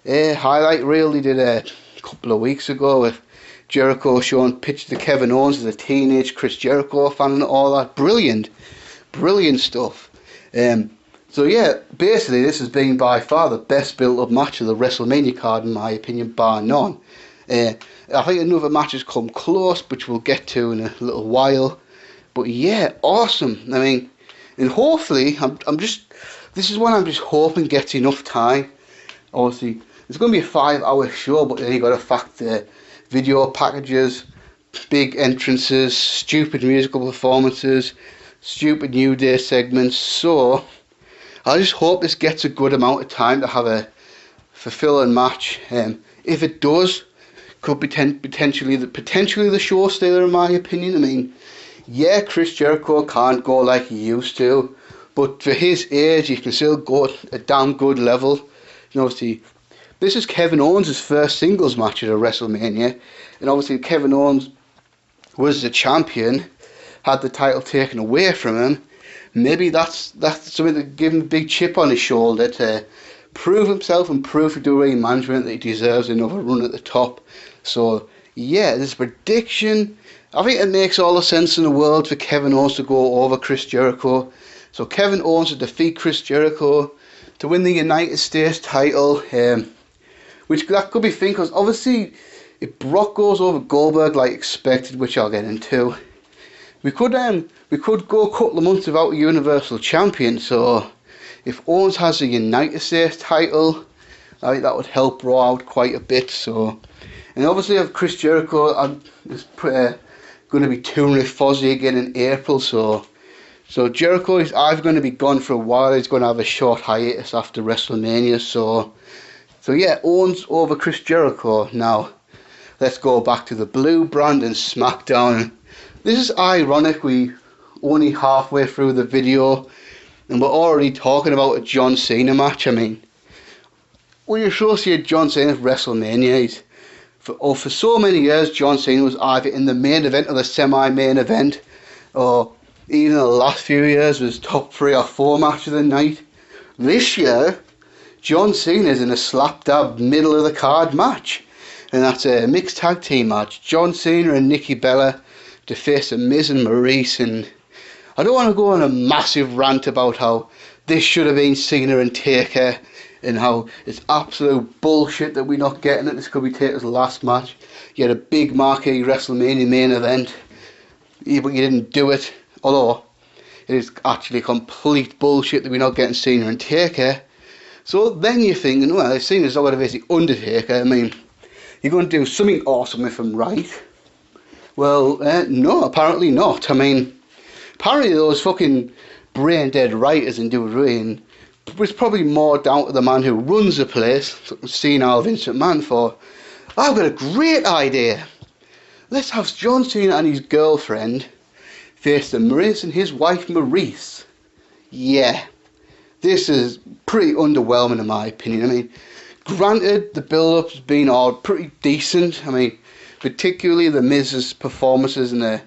highlight reel he did a couple of weeks ago with Jericho showing pictures of Kevin Owens as a teenage Chris Jericho fan and all that. Brilliant stuff. So yeah, basically this has been by far the best built-up match of the WrestleMania card in my opinion, bar none. I think another match has come close, which we'll get to in a little while. But yeah, awesome. I mean, and hopefully, this is when I'm just hoping gets enough time. Obviously, it's going to be a 5-hour show, but then you got to factor video packages, big entrances, stupid musical performances, stupid New Day segments. So I just hope this gets a good amount of time to have a fulfilling match. If it does, could be potentially the show stealer in my opinion. I mean, yeah, Chris Jericho can't go like he used to, but for his age, he can still go at a damn good level. You know, obviously, this is Kevin Owens' first singles match at a WrestleMania, and obviously Kevin Owens was the champion, had the title taken away from him. Maybe that's something to give him a big chip on his shoulder to prove himself and prove to WWE management that he deserves another run at the top. So yeah, this prediction, I think it makes all the sense in the world for Kevin Owens to go over Chris Jericho. So Kevin Owens to defeat Chris Jericho to win the United States title, which that could be thing, because obviously if Brock goes over Goldberg like expected, which I'll get into, we could go a couple of months without a Universal Champion. So if Owens has a United States title, I think that would help Raw out quite a bit. So, and obviously if Chris Jericho is going to be touring with Fozzy again in April. So Jericho is either going to be gone for a while, he's going to have a short hiatus after WrestleMania. So yeah, Owens over Chris Jericho. Now, let's go back to the Blue Brand and SmackDown. This is ironic, we only halfway through the video and we're already talking about a John Cena match. I mean, when you associate John Cena with WrestleMania, for so many years John Cena was either in the main event or the semi-main event, or even in the last few years was top 3 or 4 match of the night. This year, John Cena is in a slap-dab middle of the card match, and that's a mixed tag team match. John Cena and Nikki Bella to face The Miz and Maurice, and I don't want to go on a massive rant about how this should have been Cena and Taker and how it's absolute bullshit that we're not getting it. This could be Taker's last match. You had a big marquee WrestleMania main event, but you didn't do it. Although it is actually complete bullshit that we're not getting Cena and Taker. So then you're thinking, well, if Cena's not going to face the Undertaker, I mean, you're going to do something awesome if I'm right. Well, no, apparently not. I mean, apparently those fucking brain dead writers in WWE, was probably more down to the man who runs the place, senile Vincent Mann, for, I've got a great idea. Let's have John Cena and his girlfriend face The Miz and his wife Maurice. Yeah, this is pretty underwhelming in my opinion. I mean, granted, the build-up's been all pretty decent. I mean, particularly the Miz's performances and the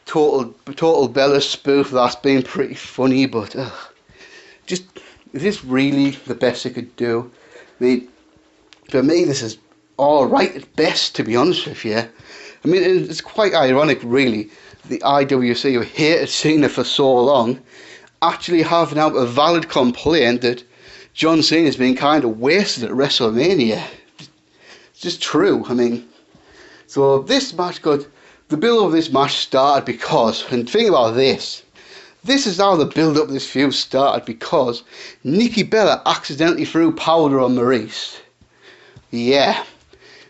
total Bella spoof, that's been pretty funny, but just, is this really the best it could do? I mean, for me, this is alright at best, to be honest with you. I mean, it's quite ironic, really, the IWC, who hated Cena for so long, actually have now a valid complaint that John Cena's been kind of wasted at WrestleMania. It's just true. I mean, so this match the build of this match started because, and think about this is how the build up of this feud started, because Nikki Bella accidentally threw powder on Maurice. Yeah,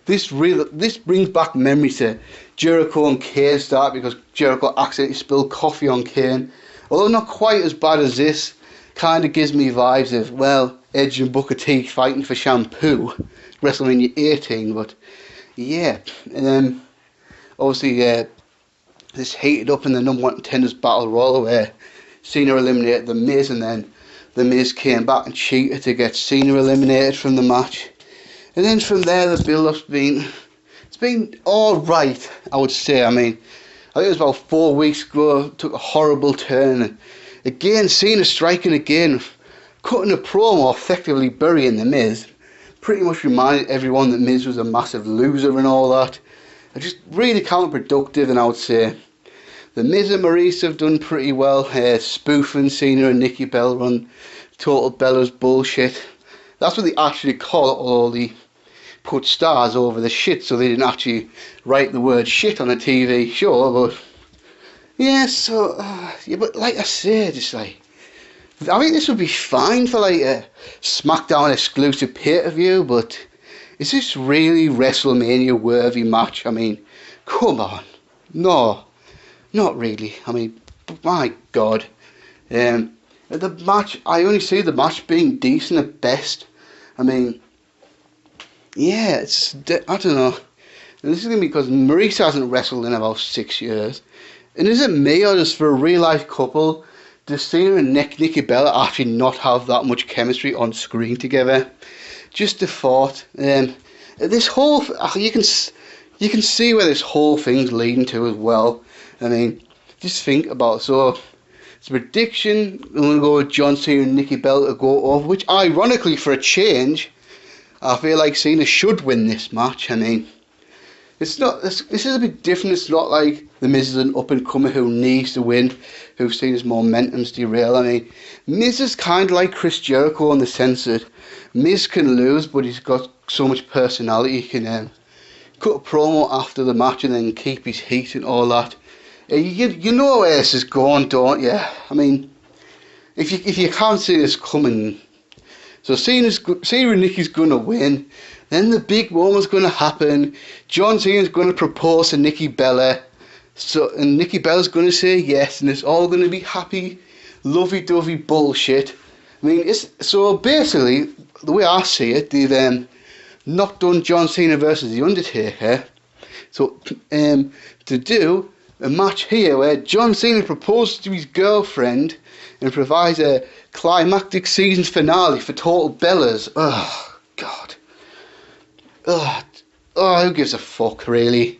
this brings back memories to Jericho and Kane start, because Jericho accidentally spilled coffee on Kane. Although not quite as bad as this, kind of gives me vibes of, well, Edge and Booker T fighting for shampoo, WrestleMania 18, but yeah. obviously this heated up in the number one contenders battle royal where Cena eliminated The Miz, and then The Miz came back and cheated to get Cena eliminated from the match. And then from there, the build-up's been alright, I would say. I mean, I think it was about 4 weeks ago, it took a horrible turn. Again, Cena striking again, cutting a promo, effectively burying The Miz. Pretty much reminded everyone that Miz was a massive loser and all that. Just really counterproductive, and I would say The Miz and Maurice have done pretty well, spoofing Cena and Nikki Bella on Total Bella's bullshit. That's what they actually call it, although they put stars over the shit, so they didn't actually write the word shit on a TV show. But yeah, so yeah, but like I said, it's like, I think this would be fine for like a SmackDown exclusive pay-per-view, but is this really WrestleMania worthy match? I mean, come on. No, not really. I mean, my God. The match, I only see the match being decent at best. I mean, yeah, I don't know. And this is going to be because Maurice hasn't wrestled in about 6 years. And is it me, or just for a real life couple, does Cena and Nikki Bella actually not have that much chemistry on screen together? Just a thought. This whole, you can see where this whole thing's leading to as well. I mean, just think about it. So, it's a prediction. I'm going to go with John Cena and Nikki Bella to go over, which ironically, for a change, I feel like Cena should win this match. I mean, it's not. This is a bit different. It's not like The Miz is an up and comer who needs to win, who's seen his momentum's derail. I mean, Miz is kind of like Chris Jericho in the sense that Miz can lose, but he's got so much personality. He can cut a promo after the match and then keep his heat and all that. You know where this is going, don't you? I mean, if you can't see this coming. So Cena and Nikki's going to win. Then the big moment's going to happen. John Cena's going to propose to Nikki Bella. And Nikki Bella's going to say yes. And it's all going to be happy, lovey-dovey bullshit. I mean, so basically, the way I see it, they've not done John Cena versus The Undertaker. So to do a match here where John Cena proposes to his girlfriend and provides a climactic season finale for Total Bellas. Oh, God. Who gives a fuck, really?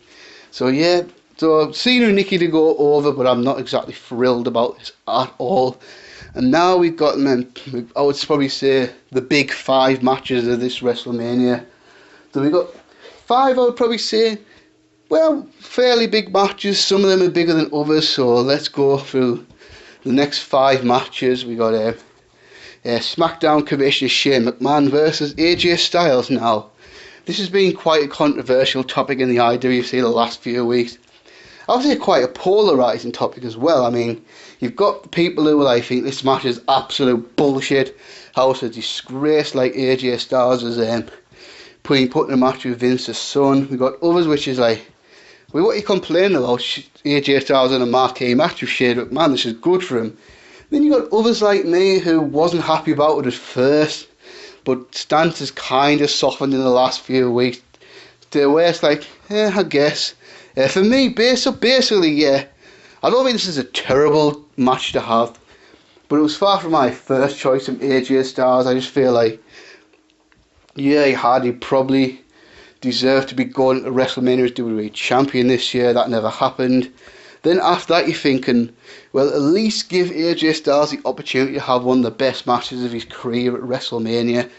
So, yeah. So, Cena and Nikki to go over, but I'm not exactly thrilled about this at all. And now we've got, I would probably say, the big 5 matches of this WrestleMania. So we've got 5, I would probably say, well, fairly big matches. Some of them are bigger than others, so let's go through the next 5 matches. We got SmackDown Commissioner Shane McMahon versus AJ Styles. Now, this has been quite a controversial topic in the IWC the last few weeks. I would say quite a polarising topic as well. I mean, you've got people who will think this match is absolute bullshit. How it's a disgrace, like AJ Styles is putting a match with Vince's son. We've got others which is like, well, what are you complaining about? AJ Styles in a marquee match with Shane McMahon, this is good for him. Then you got others like me who wasn't happy about it at first, but stance has kind of softened in the last few weeks. To where it's like, I guess. For me, basically, yeah, I don't think this is a terrible match to have, but it was far from my first choice of AJ Styles. I just feel like, yeah, he probably deserved to be going to WrestleMania as WWE champion this year. That never happened. Then after that, you're thinking, well, at least give AJ Styles the opportunity to have one of the best matches of his career at WrestleMania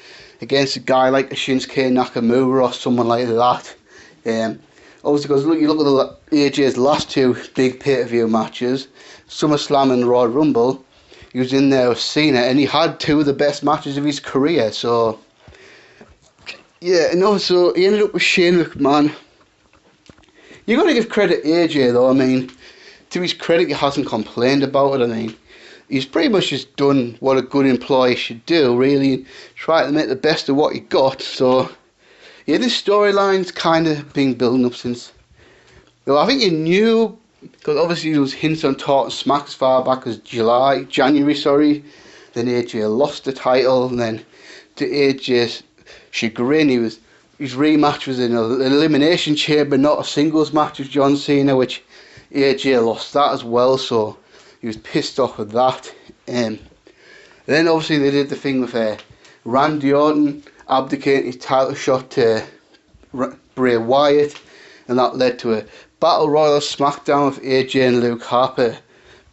against a guy like Shinsuke Nakamura or someone like that. Obviously, because you look at AJ's last 2 big pay-per-view matches, SummerSlam and Royal Rumble, he was in there with Cena, and he had 2 of the best matches of his career. So, yeah, and also he ended up with Shane McMahon. You got to give credit to AJ though. I mean, to his credit, he hasn't complained about it. I mean, he's pretty much just done what a good employee should do, really, try to make the best of what he got. So, yeah, this storyline's kind of been building up since. Well, I think you knew, because obviously there was hints on Talking Smack as far back as January. Then AJ lost the title, and then to AJ's chagrin, he was his rematch was in an elimination chamber, not a singles match with John Cena, which AJ lost that as well, so he was pissed off with that. Then obviously they did the thing with Randy Orton abdicating his title shot to Bray Wyatt, and that led to a Battle Royal SmackDown with AJ and Luke Harper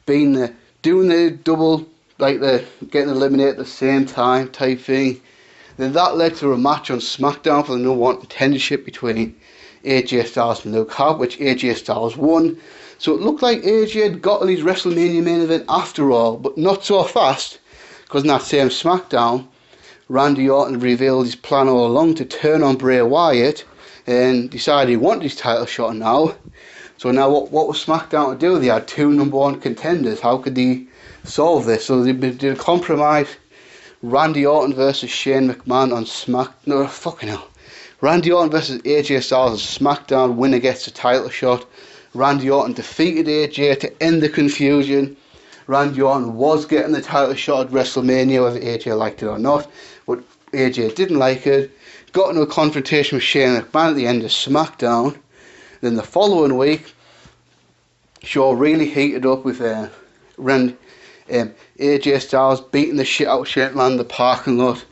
doing the double, like the getting eliminated at the same time type thing. Then that led to a match on SmackDown for the number one contendership between AJ Styles and Luke Harper, which AJ Styles won. So it looked like AJ had gotten his WrestleMania main event after all, but not so fast, because in that same SmackDown, Randy Orton revealed his plan all along to turn on Bray Wyatt and decided he wanted his title shot now. So now what was SmackDown to do? They had two number one contenders. How could they solve this? So they did a compromise. Randy Orton versus Shane McMahon on fucking hell. Randy Orton versus AJ Styles on SmackDown. Winner gets the title shot. Randy Orton defeated AJ to end the confusion. Randy Orton was getting the title shot at WrestleMania, whether AJ liked it or not, but AJ didn't like it. Got into a confrontation with Shane McMahon at the end of SmackDown. Then the following week, show really heated up with AJ Styles beating the shit out of Shane McMahon in the parking lot,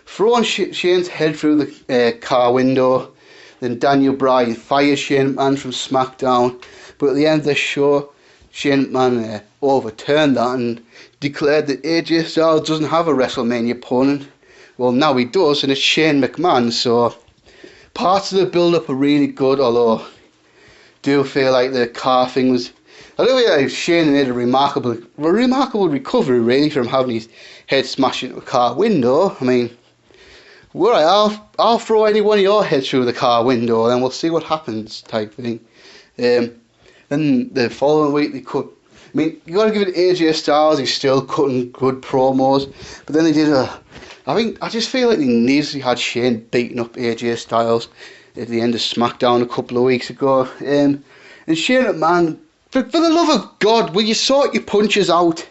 throwing Shane's head through the car window. Then Daniel Bryan fired Shane McMahon from SmackDown, but at the end of the show, Shane McMahon overturned that and declared that AJ Styles doesn't have a WrestleMania opponent. Well, now he does, and it's Shane McMahon, so parts of the build-up are really good, although I do feel like the car thing was... I do feel like Shane made a remarkable recovery, really, from having his head smashed into a car window. I mean, I'll throw any one of your heads through the car window, and then we'll see what happens, type thing. Then the following week they cut... I mean, you got to give it to AJ Styles, he's still cutting good promos, but then they did I just feel like they needed had Shane beating up AJ Styles at the end of SmackDown a couple of weeks ago. And Shane McMahon, for the love of God, will you sort your punches out?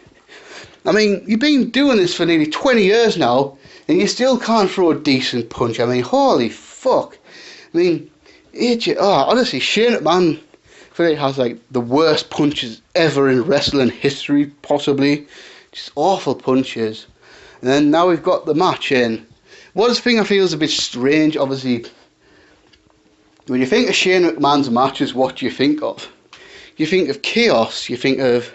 I mean, you've been doing this for nearly 20 years now, and you still can't throw a decent punch. I mean, holy fuck. I mean, AJ, honestly, Shane McMahon, I feel like has like the worst punches ever in wrestling history, possibly. Just awful punches. And then now we've got the match in. One thing I feel is a bit strange, obviously, when you think of Shane McMahon's matches, what do you think of? You think of chaos, you think of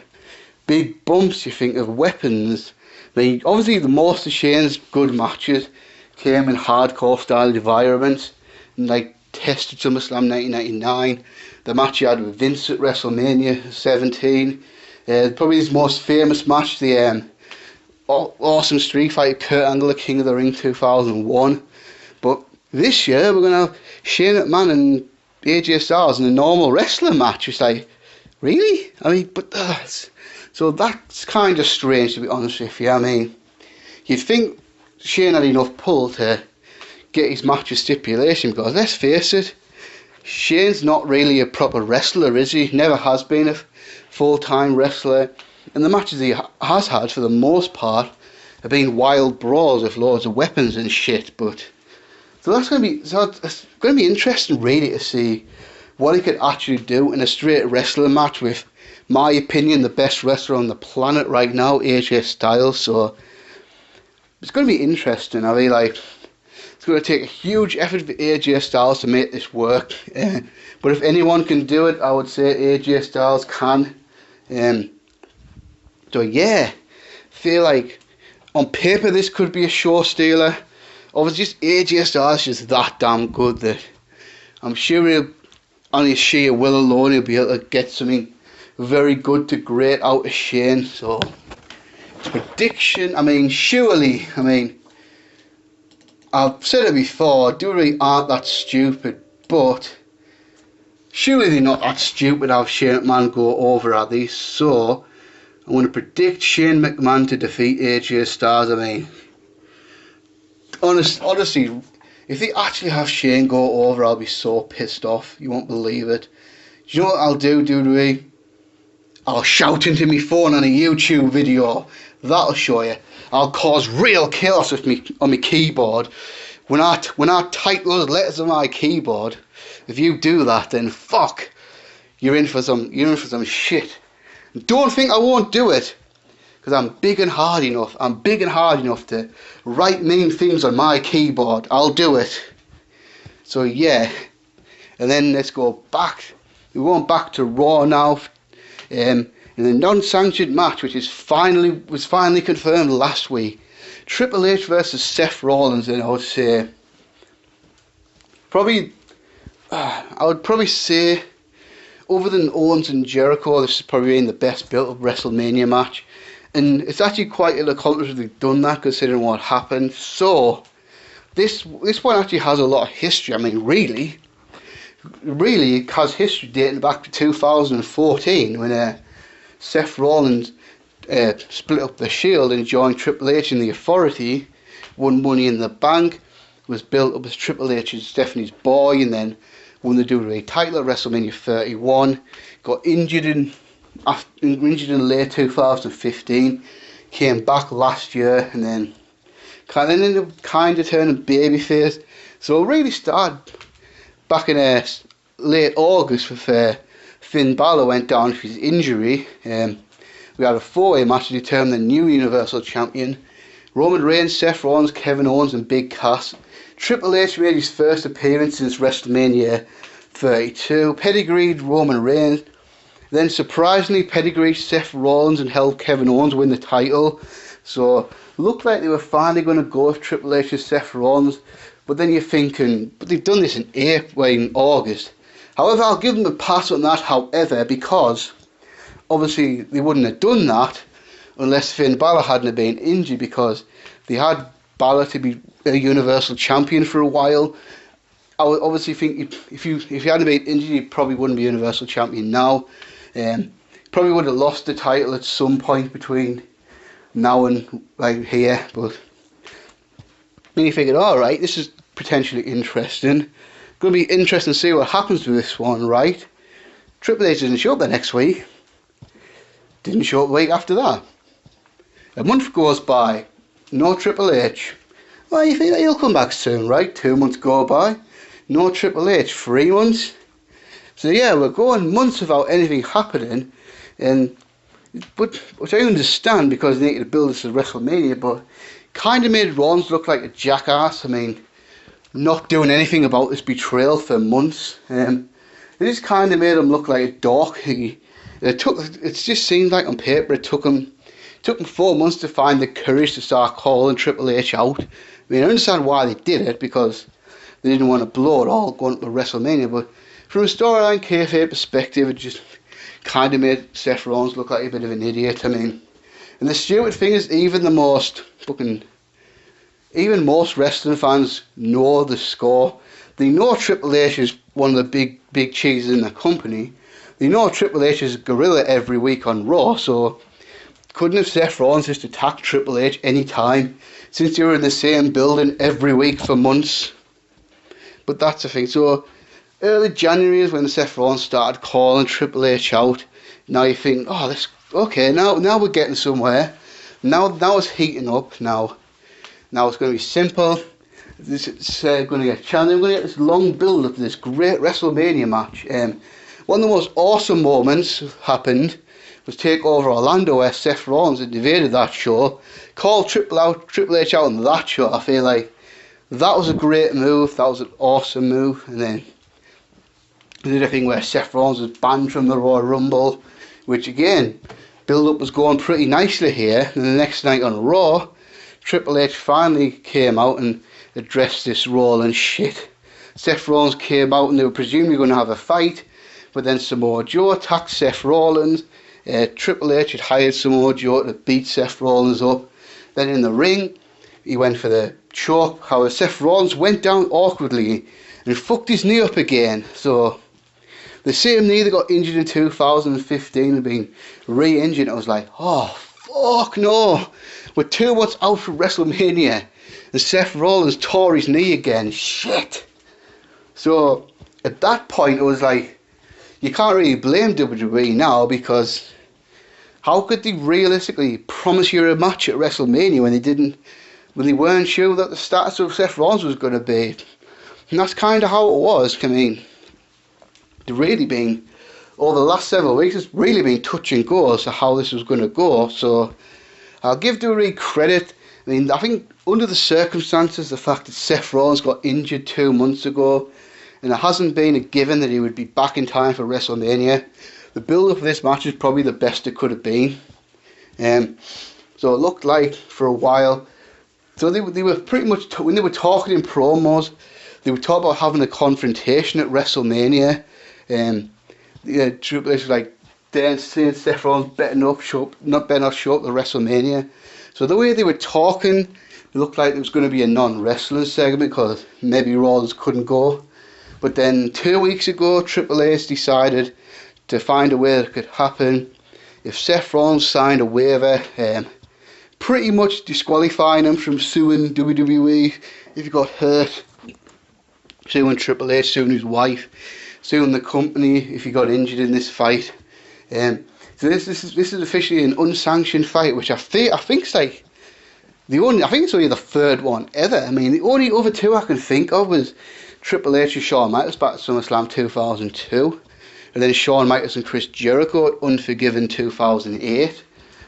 big bumps, you think of weapons. I mean, obviously most of Shane's good matches came in hardcore style environments, and like tested SummerSlam 1999, the match he had with Vince at WrestleMania 17, probably his most famous match, the awesome Street Fighter Kurt Angle, King of the Ring 2001. But this year we're going to have Shane McMahon and AJ Styles in a normal wrestling match. It's like, really? I mean, but so that's kind of strange, to be honest with you. I mean, you'd think Shane had enough pull to get his match with stipulation, because let's face it, Shane's not really a proper wrestler, is he? Never has been a full-time wrestler. And the matches he has had, for the most part, have been wild brawls with loads of weapons and shit. But so it's going to be interesting, really, to see what he could actually do in a straight wrestling match with, my opinion, the best wrestler on the planet right now, AJ Styles. So it's going to be interesting. I mean, like, it's going to take a huge effort for AJ Styles to make this work. But if anyone can do it, I would say AJ Styles can. So yeah, feel like on paper this could be a show stealer. Obviously, just AJ Styles is just that damn good that I'm sure he'll, on his sheer will alone, he'll be able to get something very good to great out of Shane. So prediction, I mean, surely, I mean, I've said it before, WWE aren't that stupid, but surely they're not that stupid to have Shane McMahon go over, are they? So I'm going to predict Shane McMahon to defeat AJ Styles. I mean, honestly, if they actually have Shane go over, I'll be so pissed off. You won't believe it. Do you know what I'll do, WWE? I'll shout into my phone on a YouTube video. That'll show you. I'll cause real chaos with me on my keyboard when I type those letters on my keyboard, if you do that, then fuck, you're in for some shit. Don't think I won't do it, because I'm big and hard enough. I'm big and hard enough to write mean things on my keyboard. I'll do it. So yeah, and then let's go back. We're going back to Raw now. In the non-sanctioned match, which was finally confirmed last week, Triple H versus Seth Rollins, and I would say say, other than Owens and Jericho, this has probably been the best built-up WrestleMania match, and it's actually quite an accomplishment they've done that considering what happened. So this one actually has a lot of history. I mean, really it has history dating back to 2014 when Seth Rollins split up the Shield and joined Triple H in the Authority, won Money in the Bank, was built up as Triple H's Stephanie's boy, and then won the WWE title at WrestleMania 31. Got injured in late 2015, came back last year, and then ended up turning babyface. So it really started back in late August with Finn Balor went down with his injury. We had a 4-way match to determine the new Universal Champion. Roman Reigns, Seth Rollins, Kevin Owens and Big Cass. Triple H made his first appearance since WrestleMania 32. Pedigreed Roman Reigns. Then surprisingly pedigreed Seth Rollins and helped Kevin Owens win the title. So looked like they were finally going to go with Triple H and Seth Rollins. But then you're thinking, but they've done this in August. However, I'll give them a pass on that, however, because obviously they wouldn't have done that unless Finn Balor hadn't have been injured, because they had Balor to be a Universal Champion for a while. I would obviously think if you hadn't been injured, you probably wouldn't be Universal Champion now. Probably would have lost the title at some point between now and here, but then you figured, alright, this is potentially interesting. Going to be interesting to see what happens with this one, right? Triple H didn't show up the next week. Didn't show up the week after that. A month goes by, no Triple H. Well, you think that he'll come back soon, right? 2 months go by, no Triple H. 3 months. So yeah, we're going months without anything happening, but which I understand because they need to build this as WrestleMania, but kind of made Rollins look like a jackass. I mean, not doing anything about this betrayal for months. It just kind of made him look like a dork. It just seemed like on paper it took him 4 months to find the courage to start calling Triple H out. I mean, I understand why they did it, because they didn't want to blow it all going to WrestleMania, but from a storyline kayfabe perspective, it just kind of made Seth Rollins look like a bit of an idiot. I mean, and the stupid thing is, even most wrestling fans know the score. They know Triple H is one of the big cheeses in the company. They know Triple H is a gorilla every week on Raw, so couldn't have Seth Rollins just attacked Triple H any time, since they were in the same building every week for months. But that's the thing. So early January is when Seth Rollins started calling Triple H out. Now you think, oh, this okay. Now we're getting somewhere. Now it's heating up. Now it's going to be simple. It's going to get challenging. We're going to get this long build up to this great WrestleMania match. One of the most awesome moments happened was TakeOver Orlando, where Seth Rollins invaded that show, called Triple H out on that show. I feel like that was a great move. That was an awesome move. And then they did a thing where Seth Rollins was banned from the Royal Rumble, which again, build-up was going pretty nicely here. And the next night on Raw, Triple H finally came out and addressed this Rollins shit. Seth Rollins came out and they were presumably going to have a fight, but then Samoa Joe attacked Seth Rollins. Triple H had hired Samoa Joe to beat Seth Rollins up. Then in the ring, he went for the choke. However, Seth Rollins went down awkwardly and fucked his knee up again. So the same knee that got injured in 2015 had been re-injured. I was like, oh fuck no, we're 2 months out from WrestleMania and Seth Rollins tore his knee again. Shit. So at that point, it was like, you can't really blame WWE now, because how could they realistically promise you a match at WrestleMania when they didn't when they weren't sure that the status of Seth Rollins was going to be. And that's kind of how it was. I mean, they've really been, over the last several weeks, it's really been touch and go as to how this was going to go. So I'll give WWE credit. I mean, I think under the circumstances, the fact that Seth Rollins got injured 2 months ago, and it hasn't been a given that he would be back in time for WrestleMania, the build-up of this match is probably the best it could have been. So it looked like for a while. So they were pretty much, when they were talking in promos, they would talk about having a confrontation at WrestleMania. Triple H was like, saying Seth Rollins not betting off show up at WrestleMania. So the way they were talking, it looked like there was going to be a non-wrestling segment because maybe Rollins couldn't go. But then 2 weeks ago, Triple H decided to find a way that it could happen. If Seth Rollins signed a waiver, pretty much disqualifying him from suing WWE if he got hurt, suing Triple H, suing his wife, suing the company if he got injured in this fight. So this is officially an unsanctioned fight, which I think's like I think it's only the third one ever. I mean, the only other two I can think of was Triple H and Shawn Michaels back at SummerSlam 2002, and then Shawn Michaels and Chris Jericho at Unforgiven 2008.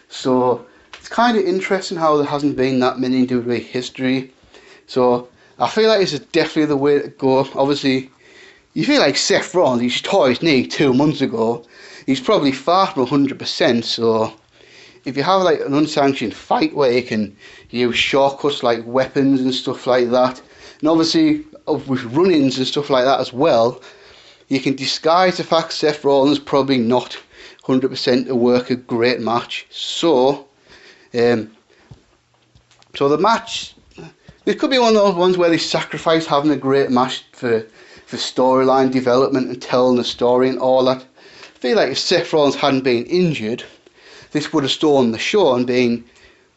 So it's kind of interesting how there hasn't been that many in WWE history. So I feel like this is definitely the way to go. Obviously, you feel like Seth Rollins, he tore his knee 2 months ago. He's probably far from 100%. So if you have like an unsanctioned fight where you can use shortcuts like weapons and stuff like that, and obviously with run-ins and stuff like that as well, you can disguise the fact Seth Rollins probably not 100% to work a great match. So the match, it could be one of those ones where they sacrifice having a great match for storyline development and telling the story and all that. I feel like if Seth Rollins hadn't been injured, this would have stolen the show and been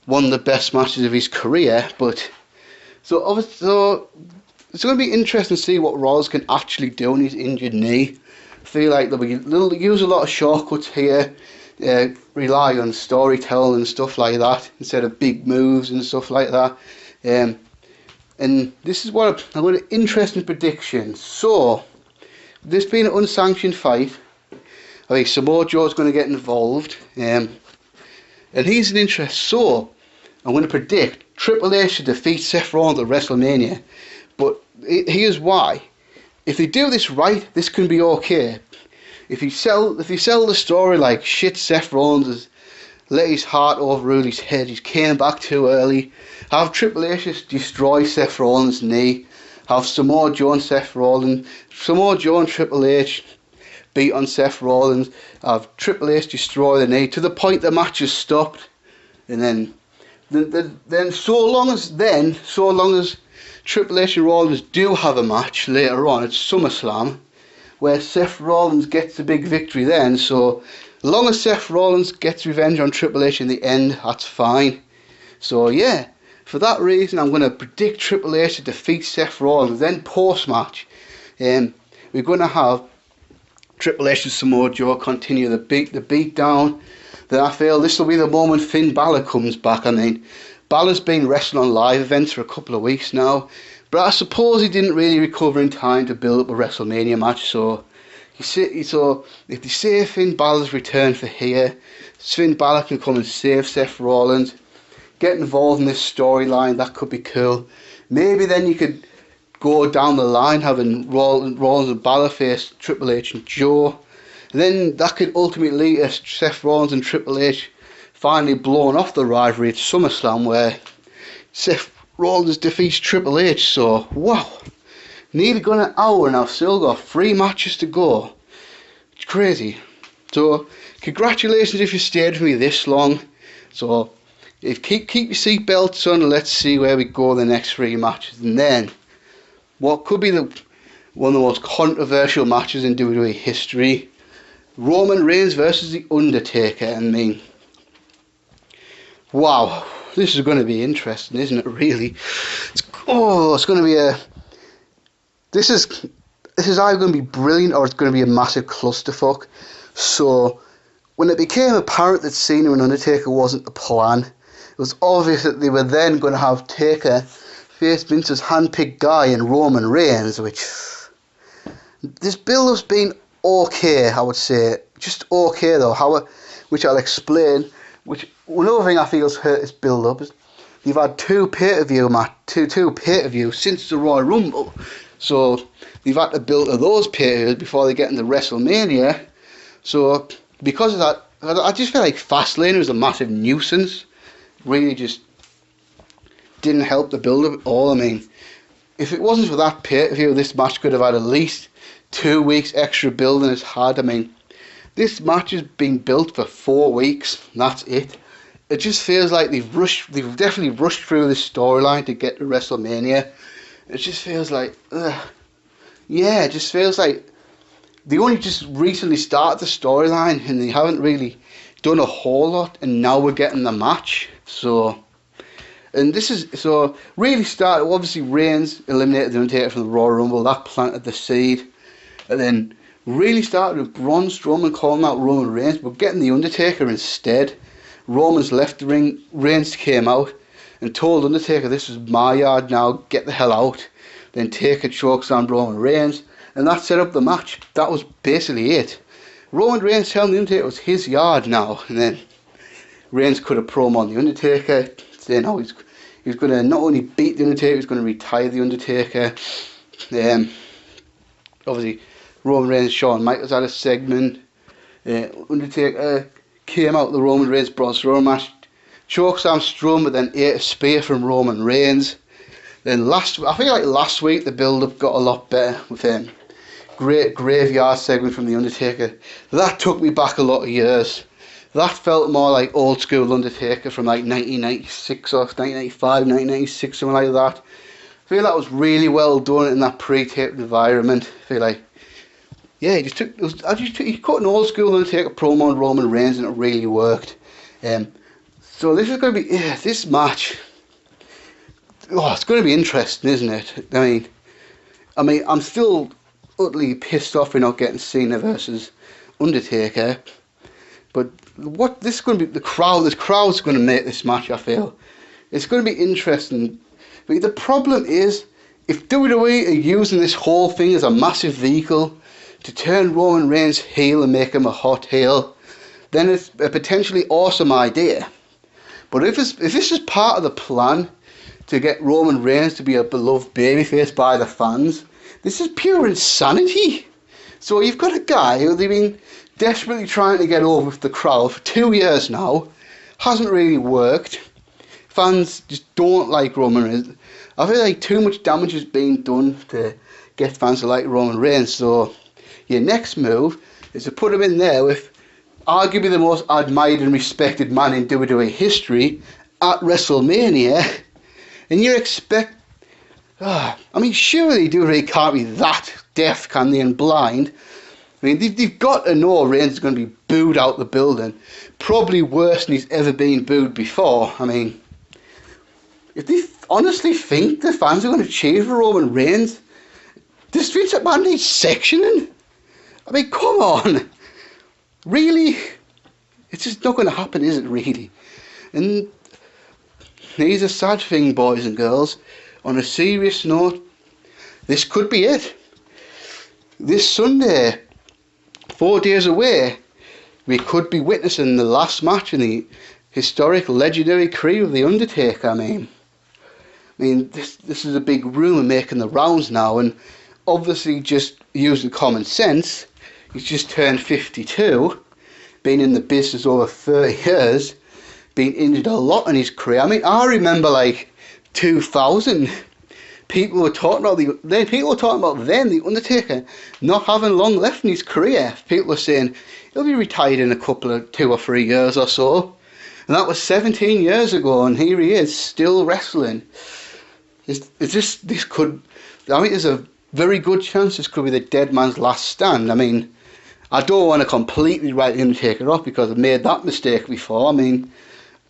one of the best matches of his career. But so it's going to be interesting to see what Rollins can actually do on his injured knee. I feel like they'll use a lot of shortcuts here, rely on storytelling and stuff like that instead of big moves and stuff like that. And this is what I'm going to interesting prediction. So this being an unsanctioned fight, I think Samoa Joe's going to get involved, and he's an interest. So I'm going to predict Triple H to defeat Seth Rollins at WrestleMania. But here's why. If they do this right, this can be okay. If you sell the story like shit, Seth Rollins has let his heart overrule his head, he's came back too early, have Triple H just destroy Seth Rollins' knee, have Samoa Joe and Triple H beat on Seth Rollins, have Triple H destroy the knee to the point the match is stopped, and then so long as Triple H and Rollins do have a match later on at SummerSlam, where Seth Rollins gets the big victory then. So as long as Seth Rollins gets revenge on Triple H in the end, that's fine. So yeah, for that reason, I'm going to predict Triple H to defeat Seth Rollins. Then post-match, we're going to have Triple H and Samoa Joe continue the beat down. Then I feel this will be the moment Finn Balor comes back. I mean, Balor's been wrestling on live events for a couple of weeks now, but I suppose he didn't really recover in time to build up a WrestleMania match. So if they say Finn Balor's return for here, Finn Balor can come and save Seth Rollins, get involved in this storyline. That could be cool. Maybe then you could go down the line having Rollins and Balor face Triple H and Joe. And then that could ultimately lead to Seth Rollins and Triple H finally blowing off the rivalry at SummerSlam, where Seth Rollins defeats Triple H. So, wow. Nearly gone an hour and I've still got 3 matches to go. It's crazy. So, congratulations if you stayed with me this long. So, keep your seatbelts on and let's see where we go the next 3 matches. And then, what could be one of the most controversial matches in WWE history, Roman Reigns versus The Undertaker. I mean, wow, this is going to be interesting, isn't it, really? It's going to be this is either going to be brilliant or it's going to be a massive clusterfuck. So, when it became apparent that Cena and Undertaker wasn't the plan, was obvious that they were then going to have Taker face Vince's handpicked guy in Roman Reigns, which this build-up's been okay, I would say. Just okay though, which I'll explain. Which another thing I feel has hurt this build-up is you've had two pay-per-views since the Royal Rumble, so they've had to build to those pay-per-views before they get into WrestleMania. So because of that, I just feel like Fastlane was a massive nuisance. Really just didn't help the build-up at all. I mean, if it wasn't for that pay-per-view, this match could have had at least 2 weeks extra build than it's had. I mean, this match has been built for 4 weeks, and that's it. It just feels like they've definitely rushed through this storyline to get to WrestleMania. It just feels like, it just feels like they only just recently started the storyline and they haven't really done a whole lot, and now we're getting the match. So really started, obviously Reigns eliminated The Undertaker from the Royal Rumble, that planted the seed, and then really started with Braun Strowman calling out Roman Reigns, but getting The Undertaker instead. Roman's left the ring, Reigns came out and told Undertaker, this is my yard now, get the hell out. Then Taker chokes on Roman Reigns, and that set up the match. That was basically it. Roman Reigns telling The Undertaker it was his yard now, and then Reigns cut a promo on The Undertaker, saying how he was going to not only beat The Undertaker, he was going to retire The Undertaker. Obviously, Roman Reigns, Shawn Michaels had a segment. Undertaker came out the Roman Reigns Braun Strowman match, chokeslam Strowman, but then ate a spear from Roman Reigns. Then I feel like last week the build-up got a lot better with him. Great graveyard segment from The Undertaker. That took me back a lot of years. That felt more like old school Undertaker from like 1996 or 1995, 1996, something like that. I feel that was really well done in that pre-taped environment. I feel like, yeah, he cut an old school Undertaker promo on Roman Reigns and it really worked. So this is going to be, this match, it's going to be interesting, isn't it? I mean, I'm still utterly pissed off we're not getting Cena versus Undertaker, but this is going to be, this crowd's going to make this match, I feel. It's going to be interesting, but the problem is, if WWE are using this whole thing as a massive vehicle to turn Roman Reigns heel and make him a hot heel, then it's a potentially awesome idea. But if this is part of the plan to get Roman Reigns to be a beloved babyface by the fans, this is pure insanity. So you've got a guy who they've been desperately trying to get over with the crowd for 2 years now, hasn't really worked. Fans just don't like Roman Reigns. I feel like too much damage is being done to get fans to like Roman Reigns. So your next move is to put him in there with arguably the most admired and respected man in WWE history at WrestleMania, and you expect, surely WWE can't be that deaf, can they, and blind. I mean, they've got to know Reigns is going to be booed out the building, probably worse than he's ever been booed before. I mean, if they honestly think the fans are going to cheer for Roman Reigns, does Vince McMahon need sectioning? I mean, come on. Really? It's just not going to happen, is it, really? And here's a sad thing, boys and girls. On a serious note, this could be it. This Sunday, 4 days away, we could be witnessing the last match in the historic, legendary career of The Undertaker. I mean, this is a big rumour making the rounds now, and obviously just using common sense, he's just turned 52, been in the business over 30 years, been injured a lot in his career. I mean, I remember like 2000, people were talking about The Undertaker not having long left in his career. People were saying he'll be retired in a couple of 2 or 3 years or so, and that was 17 years ago, and here he is still wrestling. There's a very good chance this could be the dead man's last stand. I mean, I don't want to completely write The Undertaker off because I've made that mistake before. I mean,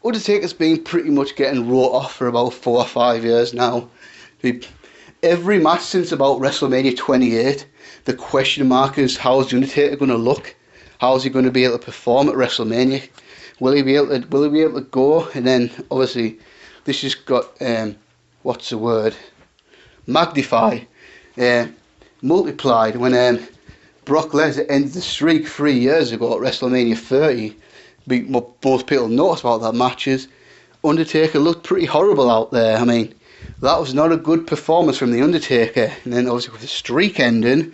Undertaker's been pretty much getting wrote off for about 4 or 5 years now. Every match since about WrestleMania 28, the question mark is, how's The Undertaker going to look? How's he going to be able to perform at WrestleMania? Will he be able to? Will he be able to go? And then obviously, this just got what's the word? Magnified, multiplied when Brock Lesnar ended the streak 3 years ago at WrestleMania 30. Most people noticed about that match is Undertaker looked pretty horrible out there. I mean, that was not a good performance from the Undertaker. And then obviously with the streak ending,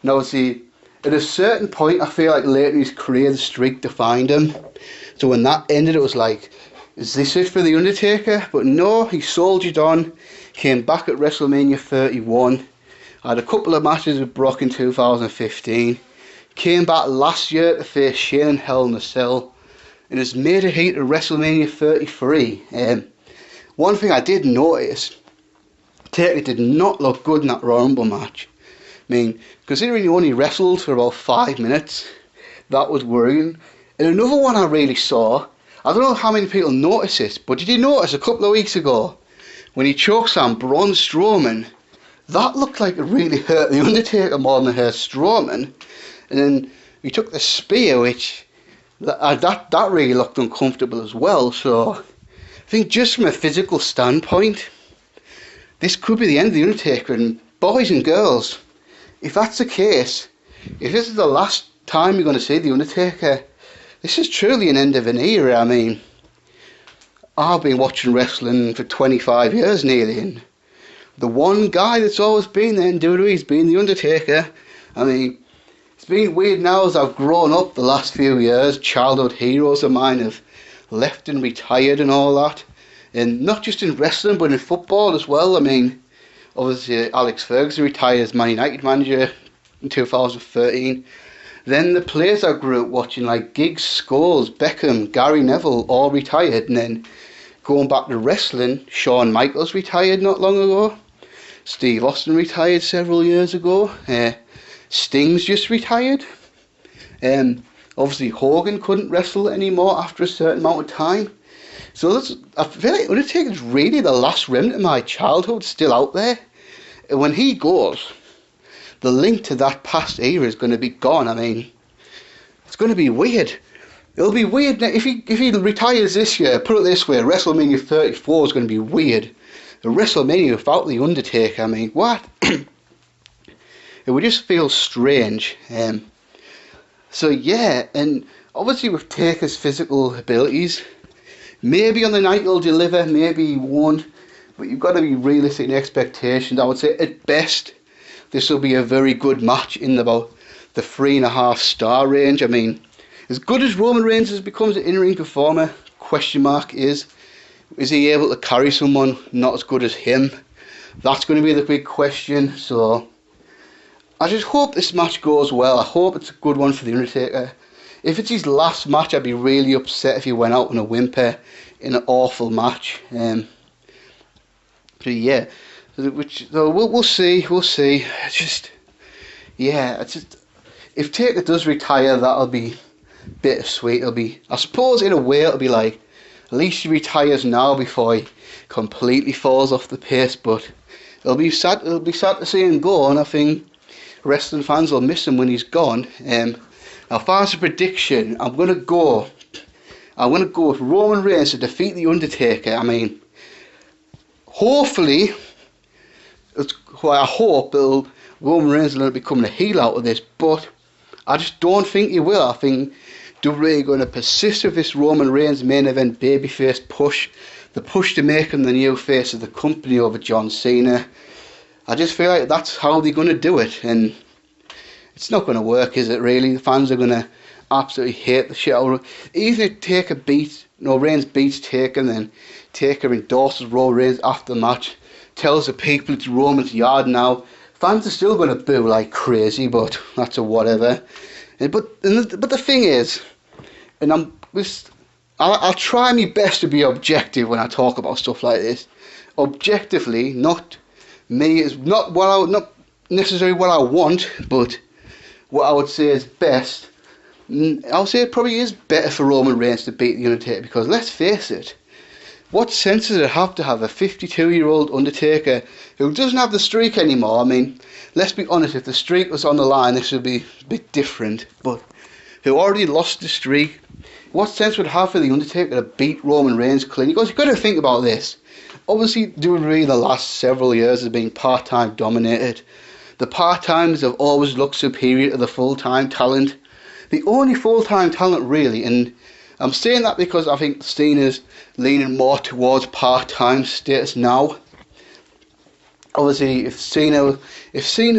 and obviously at a certain point, I feel like later in his career the streak defined him. So when that ended, it was like, is this it for the Undertaker? But no, he soldiered on, came back at WrestleMania 31. Had a couple of matches with Brock in 2015. Came back last year to face Shane in Hell in a Cell. And has made a heat at WrestleMania 33. One thing I did notice, Taker did not look good in that Royal Rumble match. I mean, considering he only wrestled for about 5 minutes, that was worrying. And another one I really saw, I don't know how many people noticed this, but did you notice a couple of weeks ago, when he chokeslammed Braun Strowman, that looked like it really hurt the Undertaker more than it hurt Strowman. And then he took the spear, which that really looked uncomfortable as well. So I think just from a physical standpoint, this could be the end of the Undertaker. And boys and girls, if that's the case, if this is the last time you're going to see the Undertaker, this is truly an end of an era. I mean, I've been watching wrestling for 25 years nearly, and the one guy that's always been there in WWE's been the Undertaker. I mean, it's been weird now as I've grown up the last few years. Childhood heroes of mine have left and retired and all that. And not just in wrestling, but in football as well. I mean, obviously Alex Ferguson retired as Man United manager in 2013. Then the players I grew up watching, like Giggs, Scholes, Beckham, Gary Neville, all retired. And then going back to wrestling, Shawn Michaels retired not long ago. Steve Austin retired several years ago. Sting's just retired. Obviously Hogan couldn't wrestle anymore after a certain amount of time. So I feel like Undertaker's really the last remnant of my childhood still out there. And when he goes, the link to that past era is going to be gone. I mean, it's going to be weird. It'll be weird if he retires this year. Put it this way, WrestleMania 34 is going to be weird. A WrestleMania without the Undertaker, I mean, what? It would just feel strange. So yeah, and obviously with Taker's physical abilities, maybe on the night he'll deliver, maybe he won't. But you've got to be realistic in expectations. I would say at best, this will be a very good match in about the 3.5 star range. I mean, as good as Roman Reigns has become as an in-ring performer, question mark is he able to carry someone not as good as him? That's going to be the big question. So I just hope this match goes well. I hope it's a good one for the Undertaker. If it's his last match, I'd be really upset if he went out on a whimper in an awful match. So yeah, we'll see. It's just, yeah, if Taker does retire, that'll be bittersweet. It'll be, I suppose, in a way, it'll be like, at least he retires now before he completely falls off the pace. But it'll be sad to see him go, and I think wrestling fans will miss him when he's gone. Now, far as a prediction, I'm gonna go with Roman Reigns to defeat the Undertaker. I mean, hopefully, I hope Roman Reigns will become a heel out of this, but I just don't think he will. I think WWE are going to persist with this Roman Reigns main event babyface push, the push to make him the new face of the company over John Cena. I just feel like that's how they're going to do it, and it's not going to work, is it really? The fans are going to absolutely hate the shit out of it. Even if Reigns beats Taker, and then Taker endorses Roman Reigns after the match, tells the people it's Roman's yard now, fans are still going to boo like crazy, but that's a whatever. But the thing is, and I'll try my best to be objective when I talk about stuff like this. Objectively, not necessarily what I want, but what I would say is best. I'll say it probably is better for Roman Reigns to beat the Undertaker, because let's face it, what sense does it have to have a 52-year-old Undertaker who doesn't have the streak anymore? I mean, let's be honest, if the streak was on the line, this would be a bit different, but who already lost the streak, what sense would it have for The Undertaker to beat Roman Reigns clean? Because you've got to think about this. Obviously, WWE the last several years has been part-time dominated. The part-timers have always looked superior to the full-time talent. The only full-time talent really, and I'm saying that because I think Cena's leaning more towards part-time status now. Obviously, if Cena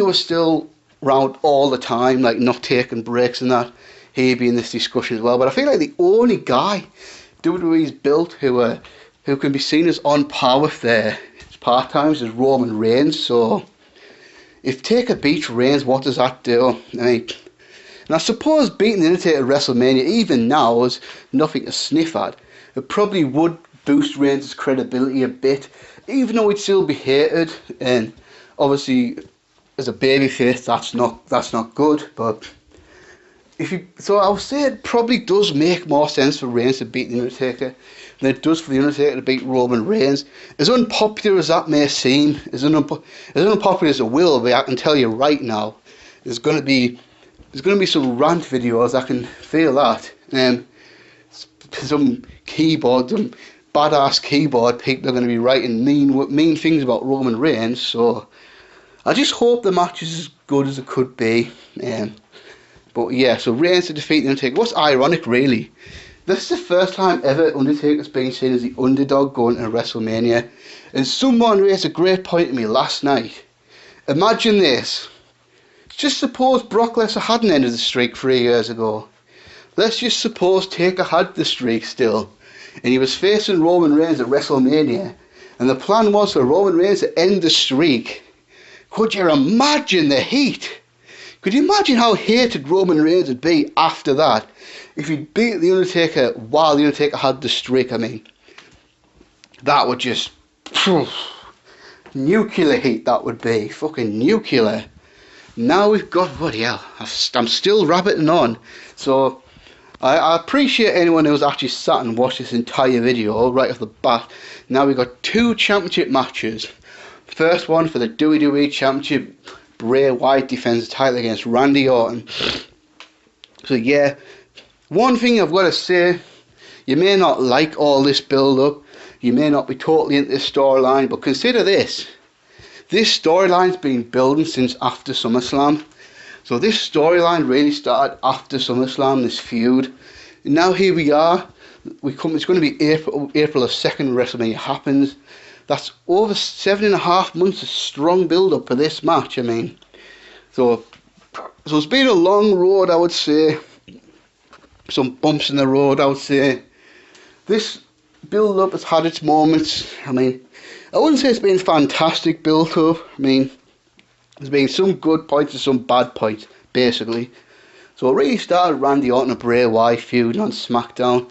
was still around all the time, like not taking breaks and that, he'd be in this discussion as well. But I feel like the only guy WWE's built who can be seen as on par with their part-timers is Roman Reigns. So if Taker beats Reigns, what does that do? I mean, and I suppose beating The Undertaker at WrestleMania, even now, is nothing to sniff at. It probably would boost Reigns' credibility a bit, even though he'd still be hated. And obviously, as a babyface, that's not good. But so I would say it probably does make more sense for Reigns to beat The Undertaker than it does for The Undertaker to beat Roman Reigns. As unpopular as that may seem, as unpopular as it will be, I can tell you right now, there's going to be some rant videos, I can feel that. Some badass keyboard people are going to be writing mean things about Roman Reigns, so I just hope the match is as good as it could be. But yeah, so Reigns to defeat The Undertaker. What's ironic really, this is the first time ever Undertaker's been seen as the underdog going to WrestleMania, and someone raised a great point to me last night. Imagine this. Just suppose Brock Lesnar hadn't ended the streak 3 years ago. Let's just suppose Taker had the streak still, and he was facing Roman Reigns at WrestleMania, and the plan was for Roman Reigns to end the streak. Could you imagine the heat? Could you imagine how hated Roman Reigns would be after that? If he beat The Undertaker while The Undertaker had the streak, I mean, that would just... nuclear heat that would be. Fucking nuclear. Now we've got... bloody hell. I'm still rabbiting on. So, I appreciate anyone who's actually sat and watched this entire video right off the bat. Now we've got 2 championship matches. First one for the WWE Championship. Bray Wyatt defends the title against Randy Orton. So yeah, one thing I've got to say, you may not like all this build-up, you may not be totally into this storyline, but consider this. This storyline's been building since after SummerSlam. So this storyline really started after SummerSlam, this feud. And now here we are. It's going to be April the 2nd, WrestleMania happens. That's over 7.5 months of strong build-up for this match, I mean. So it's been a long road, I would say. Some bumps in the road, I would say. This build-up has had its moments. I mean, I wouldn't say it's been fantastic build-up. I mean, there's been some good points and some bad points, basically. So it really started Randy Orton and Bray Wyatt feuding on SmackDown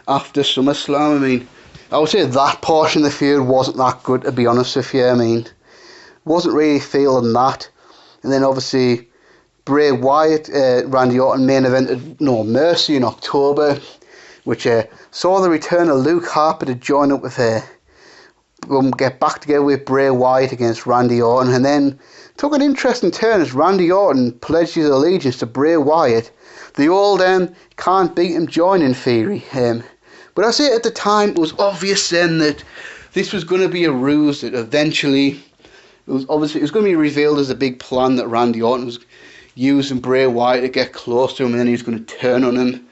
after SummerSlam. I mean, I would say that portion of the feud wasn't that good, to be honest with you. I mean, wasn't really feeling that. And then obviously Bray Wyatt, Randy Orton main evented No Mercy in October, which saw the return of Luke Harper to join up with her. Get back together with Bray Wyatt against Randy Orton, and then took an interesting turn as Randy Orton pledged his allegiance to Bray Wyatt. The old can't beat him joining theory. But I say at the time it was obvious then that this was going to be a ruse that eventually it was going to be revealed as a big plan that Randy Orton was using Bray Wyatt to get close to him, and then he was going to turn on him.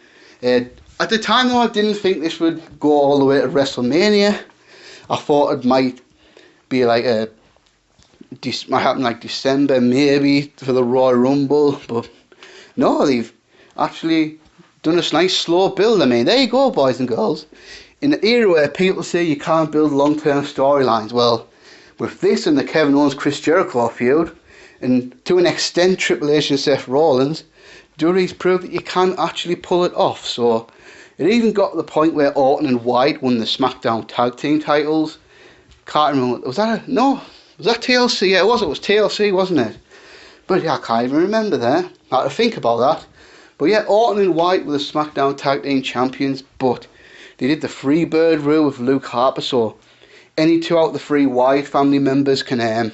At the time though, I didn't think this would go all the way to WrestleMania. I thought it might be like might happen like December maybe for the Royal Rumble, but no, they've actually done a nice slow build. I mean, there you go, boys and girls. In an era where people say you can't build long-term storylines, well, with this and the Kevin Owens-Chris Jericho feud, and to an extent Triple H and Seth Rollins, WWE's proved that you can actually pull it off. So it even got to the point where Orton and Wyatt won the SmackDown Tag Team titles. Can't remember, was that TLC? Yeah, it was TLC, wasn't it? But yeah, I can't even remember there. I had to think about that. But yeah, Orton and Wyatt were the SmackDown Tag Team Champions, but they did the Freebird rule with Luke Harper, so any 2 out of the 3 Wyatt family members can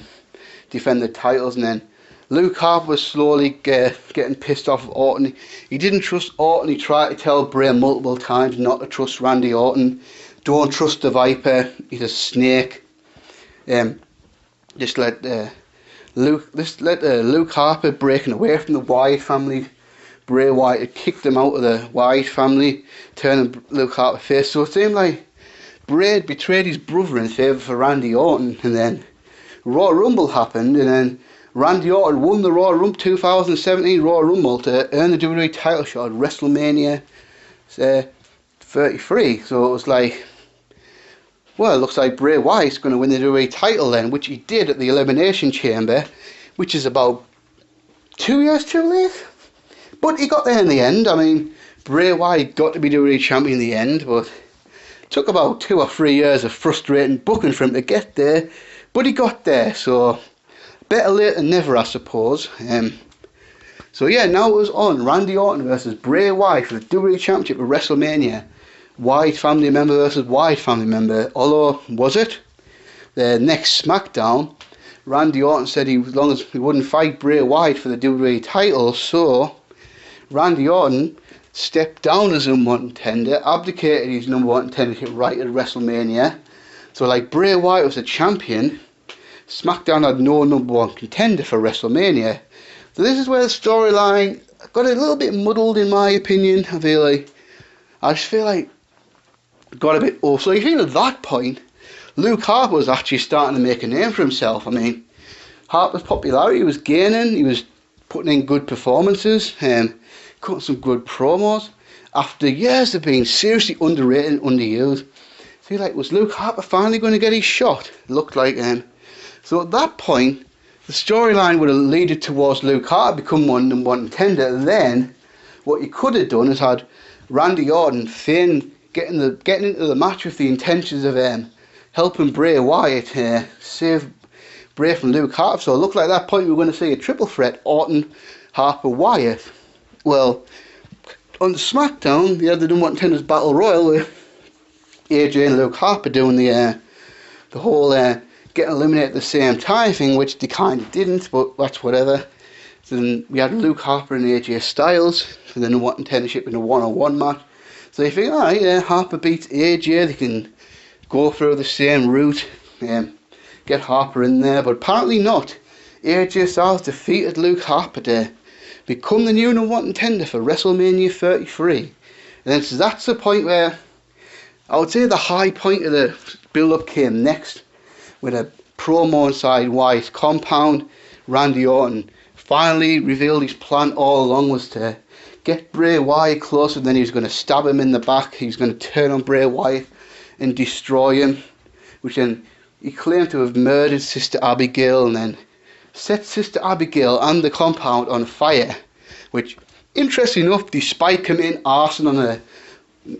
defend the titles, and then Luke Harper was slowly getting pissed off at Orton. He didn't trust Orton. He tried to tell Bray multiple times not to trust Randy Orton. Don't trust the Viper. He's a snake. Just let Luke Harper breaking away from the Wyatt family. Bray Wyatt had kicked him out of the Wyatt family, turning Luke Harper face. So it seemed like Bray had betrayed his brother in favour for Randy Orton, and then Royal Rumble happened, and then Randy Orton won the 2017 Royal Rumble to earn the WWE title shot at WrestleMania 33. So it was like, well, it looks like Bray Wyatt's going to win the WWE title then, which he did at the Elimination Chamber, which is about 2 years too late. But he got there in the end. I mean, Bray Wyatt got to be WWE champion in the end, but it took about 2 or 3 years of frustrating booking for him to get there. But he got there, so better late than never, I suppose. So yeah, now it was on Randy Orton versus Bray Wyatt for the WWE Championship at WrestleMania. Wyatt family member versus Wyatt family member. Although, was it? The next SmackDown, Randy Orton said as long as he wouldn't fight Bray Wyatt for the WWE title, so Randy Orton stepped down as number one contender, abdicated his number one contendership right at WrestleMania. So like Bray Wyatt was a champion, SmackDown had no number one contender for WrestleMania. So this is where the storyline got a little bit muddled in my opinion. I just feel like it got a bit off. So you think at that point, Luke Harper was actually starting to make a name for himself. I mean, Harper's popularity was gaining, he was putting in good performances, cutting some good promos. After years of being seriously underrated and underused, I feel like, was Luke Harper finally going to get his shot? It looked like so at that point, the storyline would have led towards Luke Harper become number one contender. Then, what you could have done is had Randy Orton feign getting into the match with the intentions of helping Bray Wyatt save Bray from Luke Harper. So it looked like at that point we were going to see a triple threat: Orton, Harper, Wyatt. Well, on the SmackDown, they had the number one contenders battle royal with AJ and Luke Harper doing the whole getting eliminated at the same time thing, which they kind of didn't, but that's whatever. So then we had Luke Harper and AJ Styles for the number one contendership in a one-on-one match. So you think, alright, Harper beats AJ, they can go through the same route, get Harper in there, but apparently not. AJ Styles defeated Luke Harper to become the new number one contender for WrestleMania 33. And then so that's the point where I would say the high point of the build-up came next, with a promo inside Wyatt's compound. Randy Orton finally revealed his plan all along was to get Bray Wyatt closer, then he was going to stab him in the back, he was going to turn on Bray Wyatt and destroy him, which then he claimed to have murdered Sister Abigail and then set Sister Abigail and the compound on fire, which, interesting enough, despite committing arson on an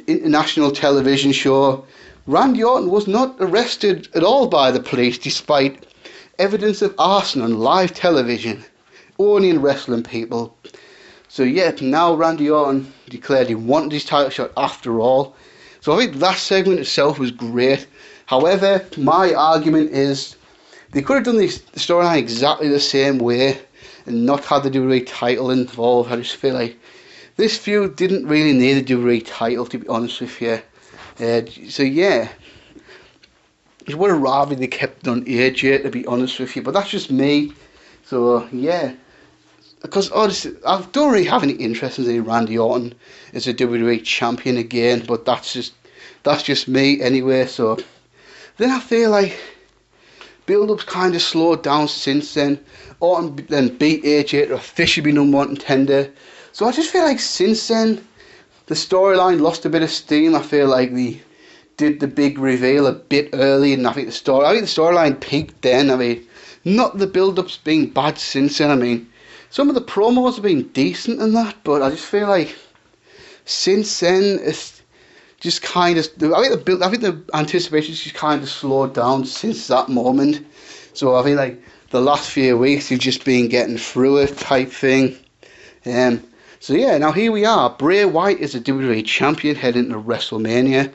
international television show, Randy Orton was not arrested at all by the police despite evidence of arson on live television, only in wrestling, people. So yeah, now Randy Orton declared he wanted his title shot after all. So I think that segment itself was great. However, my argument is they could have done this storyline exactly the same way and not had the WWE title involved. I just feel like this feud didn't really need a WWE title, to be honest with you. So yeah, I would have rather they kept it on AJ, to be honest with you, but that's just me. So yeah, because honestly, I don't really have any interest in seeing Randy Orton as a WWE champion again, but that's just me anyway. So then I feel like build-up's kind of slowed down since then. Orton then beat AJ to officially be number one contender. So I just feel like since then, the storyline lost a bit of steam. I feel like they did the big reveal a bit early, and I think the storyline peaked then. I mean, not the build-up's been bad since then. I mean, some of the promos have been decent and that, but I just feel like since then it's just kind of, I think the anticipation's just kind of slowed down since that moment. So I think like the last few weeks you've just been getting through it type thing. So yeah, now here we are. Bray Wyatt is a WWE champion heading into WrestleMania,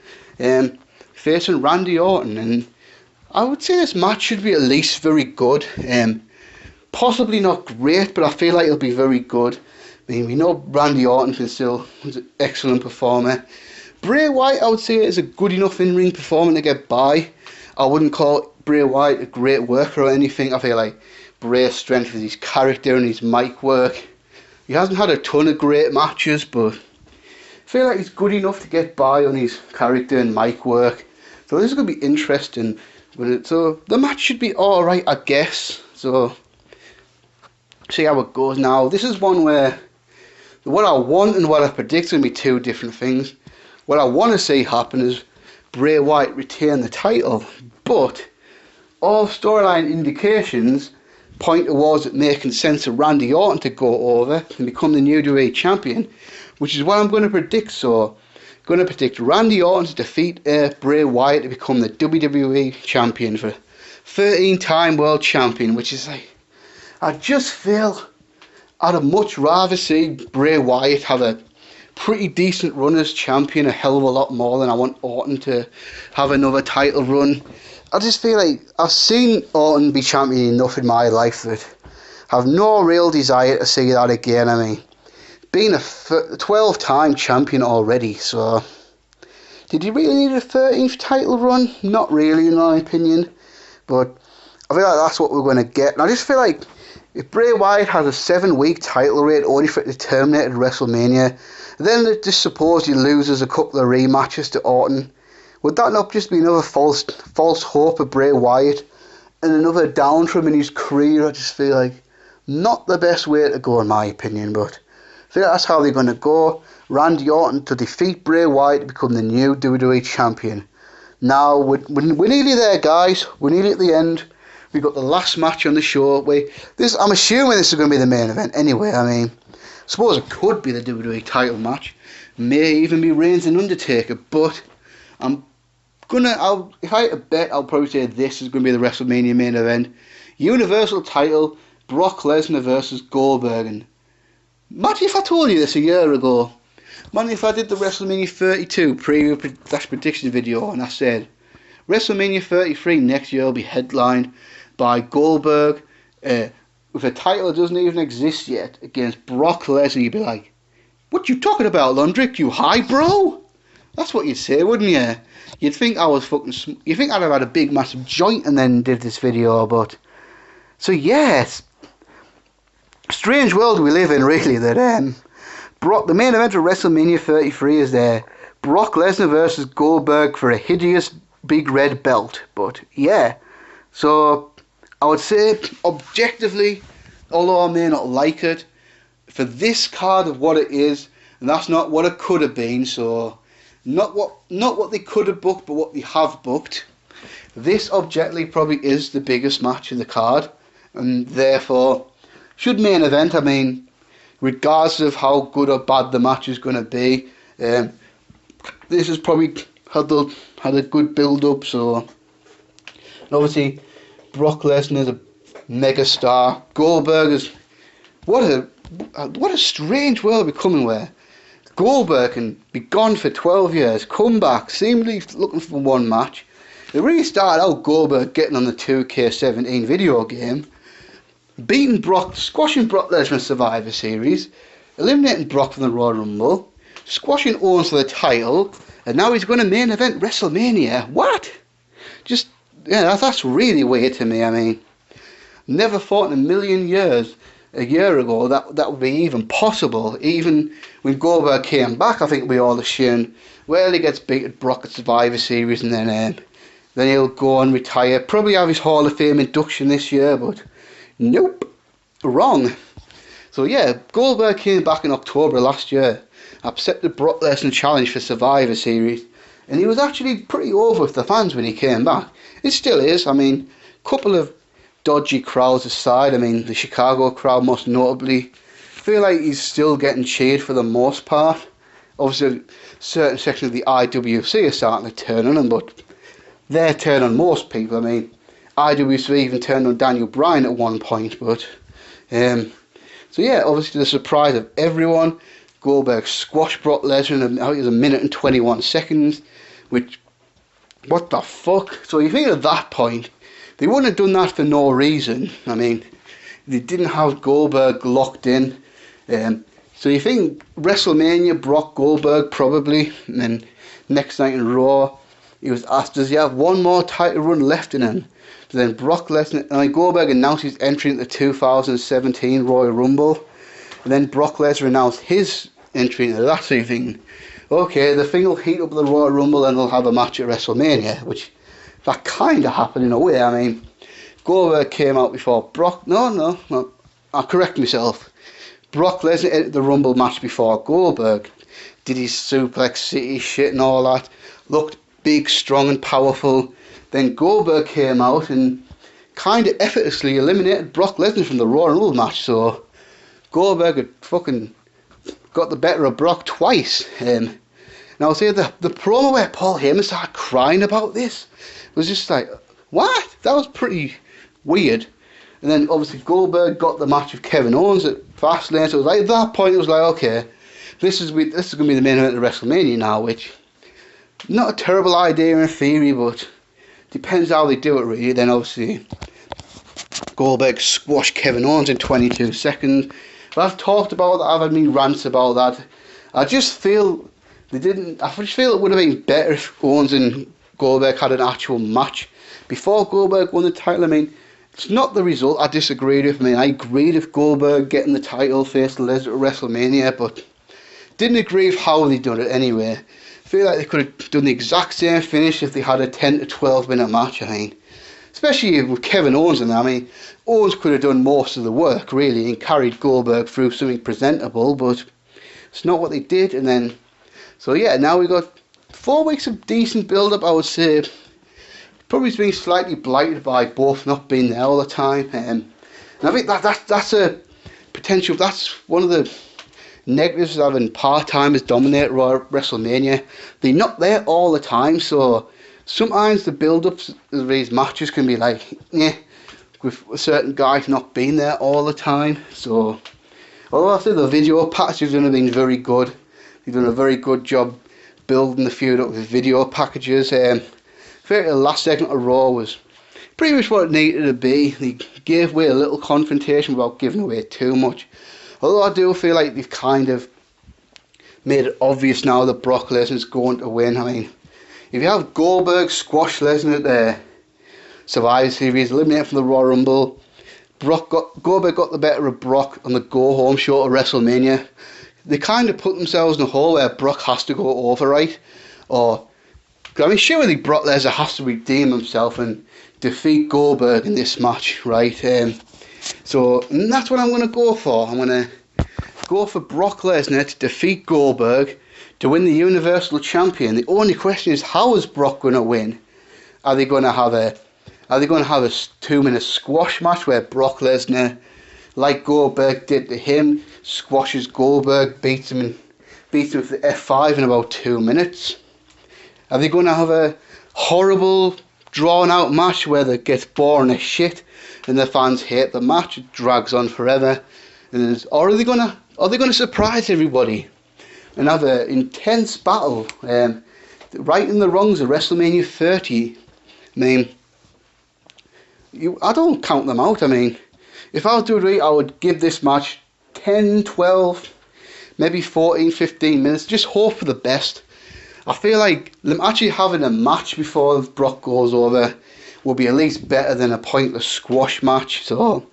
facing Randy Orton, and I would say this match should be at least very good. possibly not great, but I feel like it'll be very good. I mean, we know Randy Orton is an excellent performer. Bray Wyatt, I would say, is a good enough in-ring performer to get by. I wouldn't call Bray Wyatt a great worker or anything. I feel like Bray's strength is his character and his mic work. He hasn't had a ton of great matches, but I feel like he's good enough to get by on his character and mic work. So this is going to be interesting. So the match should be alright, I guess. So see how it goes now. This is one where what I want and what I predict are going to be two different things. What I want to see happen is Bray Wyatt retain the title, but all storyline indications point towards it making sense for Randy Orton to go over and become the new WWE champion, which is what I'm going to predict. So I'm going to predict Randy Orton to defeat Bray Wyatt to become the WWE champion, for 13-time world champion, which is like, I just feel I'd have much rather see Bray Wyatt have a pretty decent run as champion a hell of a lot more than I want Orton to have another title run. I just feel like I've seen Orton be champion enough in my life that I have no real desire to see that again. I mean, being a 12-time champion already, so did he really need a 13th title run? Not really, in my opinion, but I feel like that's what we're going to get. And I just feel like if Bray Wyatt has a 7-week title reign only for it to terminate at WrestleMania, then it just suppose he loses a couple of rematches to Orton, would that not just be another false hope of Bray Wyatt and another down for him in his career? I just feel like not the best way to go in my opinion, but I feel like that's how they're going to go. Randy Orton to defeat Bray Wyatt to become the new WWE champion. Now, we're nearly there, guys. We're nearly at the end. We've got the last match on the show. I'm assuming this is going to be the main event anyway. I mean, I suppose it could be the WWE title match. May even be Reigns and Undertaker, but if I had to bet, I'll probably say this is going to be the WrestleMania main event. Universal title, Brock Lesnar versus Goldberg. And imagine if I told you this a year ago. Imagine if I did the WrestleMania 32 preview / prediction video and I said WrestleMania 33 next year will be headlined by Goldberg with a title that doesn't even exist yet against Brock Lesnar. You'd be like, what you talking about, Lundrick? You high, bro? That's what you'd say, wouldn't you? You'd think I was fucking... You think I'd have had a big, massive joint and then did this video, but... So, yes. Strange world we live in, really, that... the main event of WrestleMania 33 is there. Brock Lesnar versus Goldberg for a hideous big red belt. But, yeah. So, I would say, objectively, although I may not like it, for this card of what it is, and that's not what it could have been, so... Not what they could have booked, but what they have booked. This objectively probably is the biggest match in the card, and therefore should main event. I mean, regardless of how good or bad the match is going to be, this has probably had a good build up. So, and obviously, Brock Lesnar is a mega star. Goldberg is what a strange world we're coming where Goldberg can be gone for 12 years, come back, seemingly looking for one match. It really started out Goldberg getting on the 2K17 video game, beating Brock, squashing Brock Lesnar in Survivor Series, eliminating Brock from the Royal Rumble, squashing Owens for the title, and now he's going to main event WrestleMania. What? Just, yeah, that's really weird to me. I mean, never thought in a million years a year ago that would be even possible. Even when Goldberg came back, I think we all assumed, well, he gets beat at Brock at Survivor Series and then he'll go and retire, probably have his Hall of Fame induction this year, but nope, wrong. So yeah, Goldberg came back in October last year, accepted Brock Lesnar challenge for Survivor Series, and he was actually pretty over with the fans when he came back. It still is. I mean, couple of dodgy crowds aside, I mean, the Chicago crowd most notably, feel like he's still getting cheered for the most part. Obviously, certain sections of the IWC are starting to turn on him, but they're turning on most people. I mean, IWC even turned on Daniel Bryan at one point, but so yeah, obviously to the surprise of everyone, Goldberg squashed Brock Lesnar in a minute and 21 seconds, which, what the fuck? So you think at that point, they wouldn't have done that for no reason. I mean, They didn't have Goldberg locked in. So you think WrestleMania, Brock Goldberg probably, and then next night in Raw, he was asked, does he have one more title run left in him? So then Brock Lesnar, Goldberg announced his entry into the 2017 Royal Rumble, and then Brock Lesnar announced his entry into that. So you think, okay, the thing will heat up the Royal Rumble and they'll have a match at WrestleMania, which that kind of happened in a way. I mean, Goldberg came out before Brock. No, I'll correct myself. Brock Lesnar entered the Rumble match before Goldberg. Did his Suplex City shit and all that. Looked big, strong and powerful. Then Goldberg came out and kind of effortlessly eliminated Brock Lesnar from the Royal Rumble match. So Goldberg had fucking got the better of Brock twice. And I'll say the promo where Paul Heyman started crying about this was just like, what? That was pretty weird. And then obviously Goldberg got the match with Kevin Owens at Fastlane. So it was like, at that point it was like, okay, this is going to be the main event of WrestleMania now, which not a terrible idea in theory, but depends how they do it really. Then obviously Goldberg squashed Kevin Owens in 22 seconds. But I've talked about that, I've had me rants about that. I just feel it would have been better if Owens and Goldberg had an actual match before Goldberg won the title. I mean, it's not the result I disagreed with. I mean, I agreed with Goldberg getting the title face Lesnar at WrestleMania, but didn't agree with how they done it anyway. I feel like they could have done the exact same finish if they had a 10 to 12 minute match. I mean, especially with Kevin Owens in there. I mean, Owens could have done most of the work really and carried Goldberg through something presentable, but it's not what they did. And then, so yeah, now we got 4 weeks of decent build-up, I would say. Probably being slightly blighted by both not being there all the time, and I think that's a potential. That's one of the negatives of having part-timers dominate WrestleMania. They're not there all the time, so sometimes the build-ups of these matches can be like, yeah, with certain guys not being there all the time. So, although I think the video packages have been very good, they've done a very good job building the feud up with video packages. I think the last segment of Raw was pretty much what it needed to be. They gave away a little confrontation without giving away too much. Although I do feel like they've kind of made it obvious now that Brock Lesnar's going to win. I mean, if you have Goldberg squash Lesnar at the Survivor Series, eliminated from the Royal Rumble, Goldberg got the better of Brock on the go-home show at WrestleMania, they kind of put themselves in a hole where Brock has to go over, right? Or, I mean, surely Brock Lesnar has to redeem himself and defeat Goldberg in this match, right? So that's what I'm going to go for. I'm going to go for Brock Lesnar to defeat Goldberg to win the Universal Champion. The only question is, how is Brock going to win? Are they going to have a 2-minute squash match where Brock Lesnar, like Goldberg did to him, squashes Goldberg, beats him with the F5 in about 2 minutes? Are they going to have a horrible, drawn-out match where it gets boring as shit and the fans hate the match, it drags on forever? Or are they going to surprise everybody and have an intense battle, right in the wrongs of WrestleMania 30? I mean, I don't count them out. I mean, if I was doing it, I would give this match 10, 12, maybe 14, 15 minutes. Just hope for the best. I feel like them actually having a match before Brock goes over will be at least better than a pointless squash match. So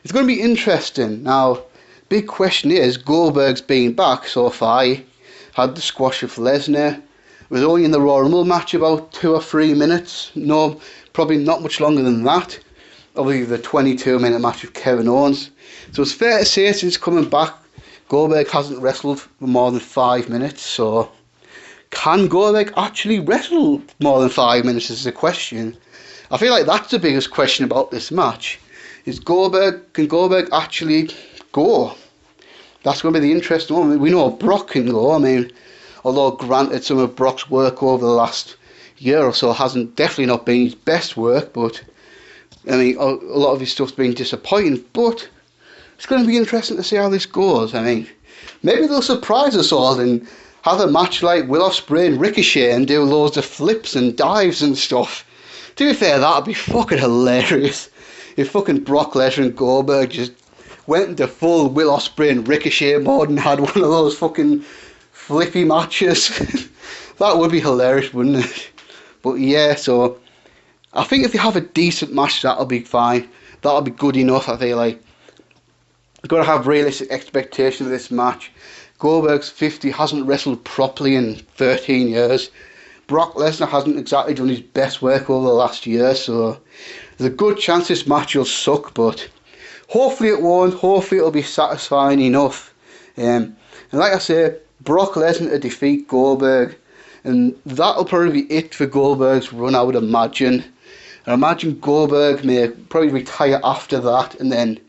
it's going to be interesting. Now, big question is, Goldberg's been back so far. He had the squash of Lesnar. Was only in the Royal Rumble match about 2 or 3 minutes. No, probably not much longer than that. Obviously the 22-minute match with Kevin Owens. So it's fair to say since coming back, Goldberg hasn't wrestled for more than 5 minutes. So can Goldberg actually wrestle more than 5 minutes is the question. I feel like that's the biggest question about this match. Can Goldberg actually go? That's going to be the interesting one. We know Brock can go. I mean, although granted some of Brock's work over the last year or so hasn't definitely not been his best work, but I mean, a lot of his stuff's been disappointing, but it's going to be interesting to see how this goes. I mean, maybe they'll surprise us all and have a match like Will Ospreay and Ricochet and do loads of flips and dives and stuff. To be fair, that'd be fucking hilarious. if fucking Brock Lesnar and Goldberg just went into full Will Ospreay and Ricochet mode and had one of those fucking flippy matches, that would be hilarious, wouldn't it? But yeah, so I think if they have a decent match, that'll be fine. That'll be good enough. I feel like you've got to have realistic expectations of this match. Goldberg's 50, hasn't wrestled properly in 13 years. Brock Lesnar hasn't exactly done his best work over the last year, so there's a good chance this match will suck, but hopefully it won't. Hopefully it'll be satisfying enough. And like I say, Brock Lesnar to defeat Goldberg, and that'll probably be it for Goldberg's run, I would imagine. I imagine Goldberg may probably retire after that and then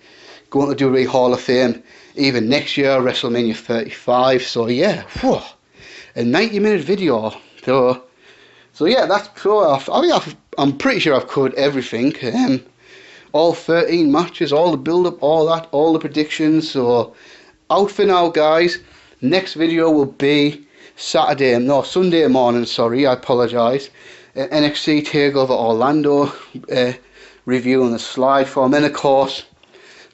go into WWE Hall of Fame even next year, WrestleMania 35. So yeah, whew, a 90-minute video. So yeah, that's so. I'm pretty sure I've covered everything. All 13 matches, all the build-up, all that, all the predictions. So out for now, guys. Next video will be Sunday morning. Sorry, I apologise. NXT Takeover Orlando review on the slide form. Then of course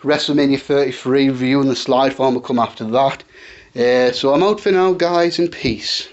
WrestleMania 33 review on the slide form will come after that. So I'm out for now, guys, and peace.